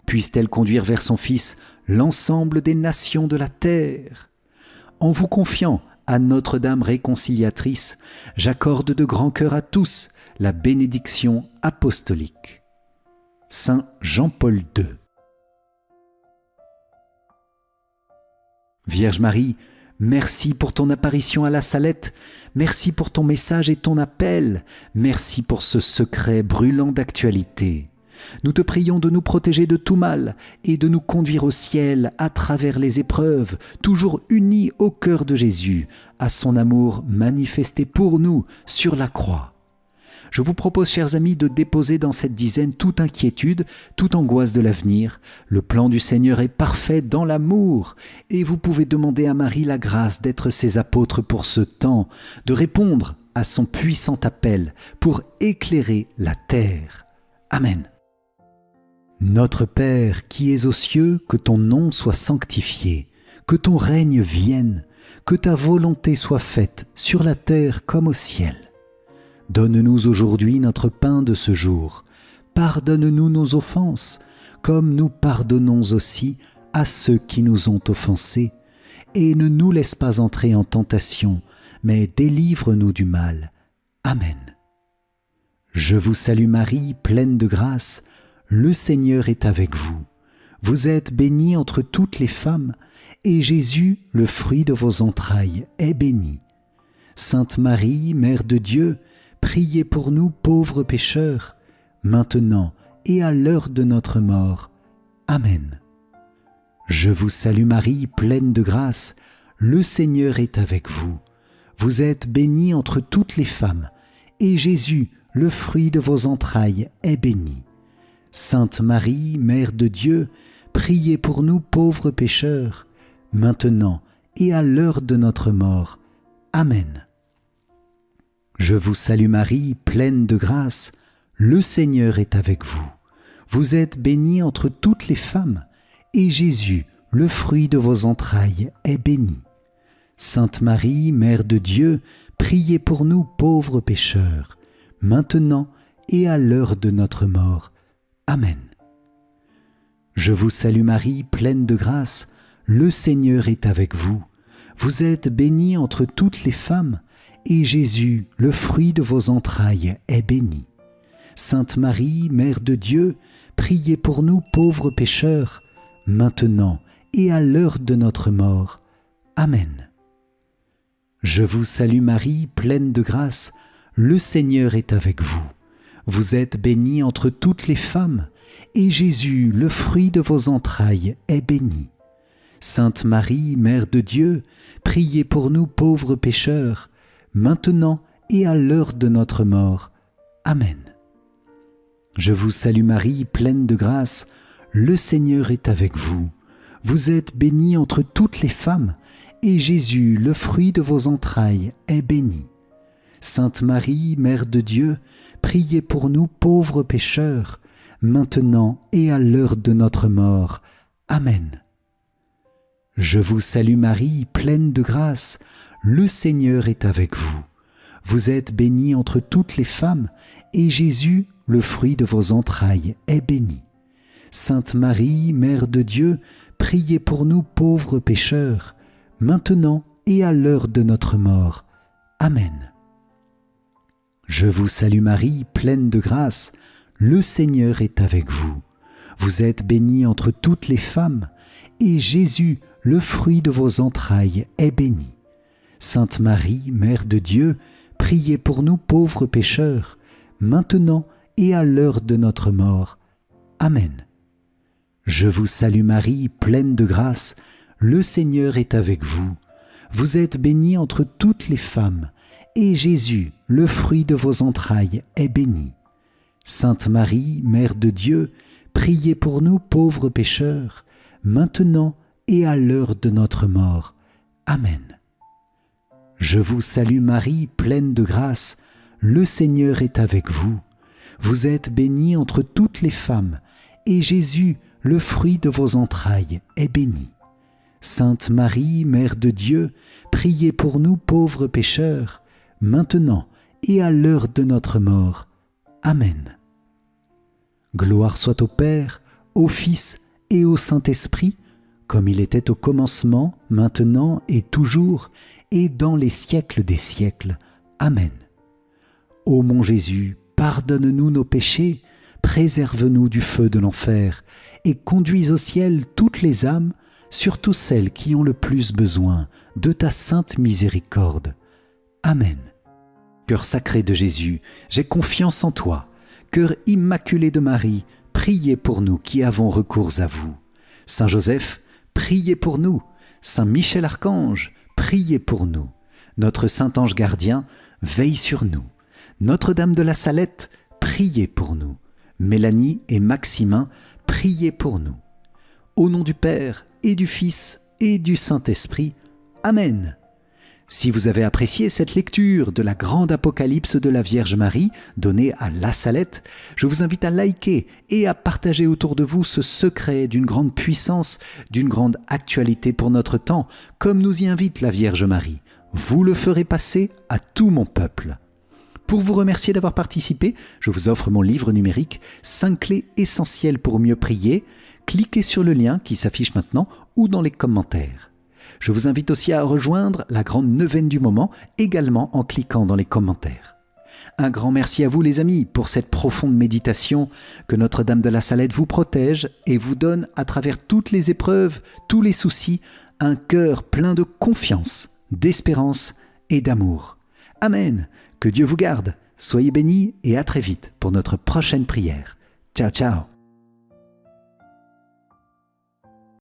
Puisse-t-elle conduire vers son Fils l'ensemble des nations de la terre. En vous confiant à Notre-Dame réconciliatrice, j'accorde de grand cœur à tous la bénédiction apostolique. Saint Jean-Paul II. Vierge Marie, merci pour ton apparition à la Salette, merci pour ton message et ton appel, merci pour ce secret brûlant d'actualité. Nous te prions de nous protéger de tout mal et de nous conduire au ciel à travers les épreuves, toujours unis au cœur de Jésus, à son amour manifesté pour nous sur la croix. Je vous propose, chers amis, de déposer dans cette dizaine toute inquiétude, toute angoisse de l'avenir. Le plan du Seigneur est parfait dans l'amour et vous pouvez demander à Marie la grâce d'être ses apôtres pour ce temps, de répondre à son puissant appel pour éclairer la terre. Amen. Notre Père qui es aux cieux, que ton nom soit sanctifié, que ton règne vienne, que ta volonté soit faite sur la terre comme au ciel. Donne-nous aujourd'hui notre pain de ce jour. Pardonne-nous nos offenses, comme nous pardonnons aussi à ceux qui nous ont offensés. Et ne nous laisse pas entrer en tentation, mais délivre-nous du mal. Amen. Je vous salue Marie, pleine de grâce, le Seigneur est avec vous. Vous êtes bénie entre toutes les femmes, et Jésus, le fruit de vos entrailles, est béni. Sainte Marie, Mère de Dieu, priez pour nous pauvres pécheurs, maintenant et à l'heure de notre mort. Amen. Je vous salue Marie, pleine de grâce, le Seigneur est avec vous. Vous êtes bénie entre toutes les femmes, et Jésus, le fruit de vos entrailles, est béni. Sainte Marie, Mère de Dieu, priez pour nous pauvres pécheurs, maintenant et à l'heure de notre mort. Amen. Je vous salue Marie, pleine de grâce, le Seigneur est avec vous. Vous êtes bénie entre toutes les femmes, et Jésus, le fruit de vos entrailles, est béni. Sainte Marie, Mère de Dieu, priez pour nous pauvres pécheurs, maintenant et à l'heure de notre mort. Amen. Je vous salue Marie, pleine de grâce, le Seigneur est avec vous. Vous êtes bénie entre toutes les femmes, et Jésus, le fruit de vos entrailles, est béni. Sainte Marie, Mère de Dieu, priez pour nous pauvres pécheurs, maintenant et à l'heure de notre mort. Amen. Je vous salue Marie, pleine de grâce, le Seigneur est avec vous. Vous êtes bénie entre toutes les femmes, et Jésus, le fruit de vos entrailles, est béni. Sainte Marie, Mère de Dieu, priez pour nous pauvres pécheurs, maintenant et à l'heure de notre mort. Amen. Je vous salue Marie, pleine de grâce, le Seigneur est avec vous. Vous êtes bénie entre toutes les femmes, et Jésus, le fruit de vos entrailles, est béni. Sainte Marie, Mère de Dieu, priez pour nous pauvres pécheurs, maintenant et à l'heure de notre mort. Amen. Je vous salue Marie, pleine de grâce, le Seigneur est avec vous. Vous êtes bénie entre toutes les femmes, et Jésus, le fruit de vos entrailles, est béni. Sainte Marie, Mère de Dieu, priez pour nous pauvres pécheurs, maintenant et à l'heure de notre mort. Amen. Je vous salue Marie, pleine de grâce, le Seigneur est avec vous. Vous êtes bénie entre toutes les femmes, et Jésus, le fruit de vos entrailles, est béni. Sainte Marie, Mère de Dieu, priez pour nous pauvres pécheurs, maintenant et à l'heure de notre mort. Amen. Je vous salue Marie, pleine de grâce, le Seigneur est avec vous. Vous êtes bénie entre toutes les femmes, et Jésus, le fruit de vos entrailles, est béni. Sainte Marie, Mère de Dieu, priez pour nous pauvres pécheurs, maintenant et à l'heure de notre mort. Amen. Je vous salue Marie, pleine de grâce, le Seigneur est avec vous. Vous êtes bénie entre toutes les femmes, et Jésus, le fruit de vos entrailles, est béni. Sainte Marie, Mère de Dieu, priez pour nous pauvres pécheurs, maintenant et à l'heure de notre mort. Amen. Gloire soit au Père, au Fils et au Saint-Esprit, comme il était au commencement, maintenant et toujours, et dans les siècles des siècles. Amen. Ô mon Jésus, pardonne-nous nos péchés, préserve-nous du feu de l'enfer, et conduis au ciel toutes les âmes, surtout celles qui ont le plus besoin de ta sainte miséricorde. Amen. Cœur sacré de Jésus, j'ai confiance en toi. Cœur immaculé de Marie, priez pour nous qui avons recours à vous. Saint Joseph, priez pour nous. Saint Michel Archange, priez pour nous. Notre Saint Ange gardien, veille sur nous. Notre-Dame de la Salette, priez pour nous. Mélanie et Maximin, priez pour nous. Au nom du Père et du Fils et du Saint-Esprit. Amen. Si vous avez apprécié cette lecture de la grande apocalypse de la Vierge Marie donnée à La Salette, je vous invite à liker et à partager autour de vous ce secret d'une grande puissance, d'une grande actualité pour notre temps, comme nous y invite la Vierge Marie. Vous le ferez passer à tout mon peuple. Pour vous remercier d'avoir participé, je vous offre mon livre numérique « 5 clés essentielles pour mieux prier ». Cliquez sur le lien qui s'affiche maintenant ou dans les commentaires. Je vous invite aussi à rejoindre la grande neuvaine du moment, également en cliquant dans les commentaires. Un grand merci à vous les amis pour cette profonde méditation. Que Notre-Dame de la Salette vous protège et vous donne à travers toutes les épreuves, tous les soucis, un cœur plein de confiance, d'espérance et d'amour. Amen. Que Dieu vous garde. Soyez bénis et à très vite pour notre prochaine prière. Ciao, ciao.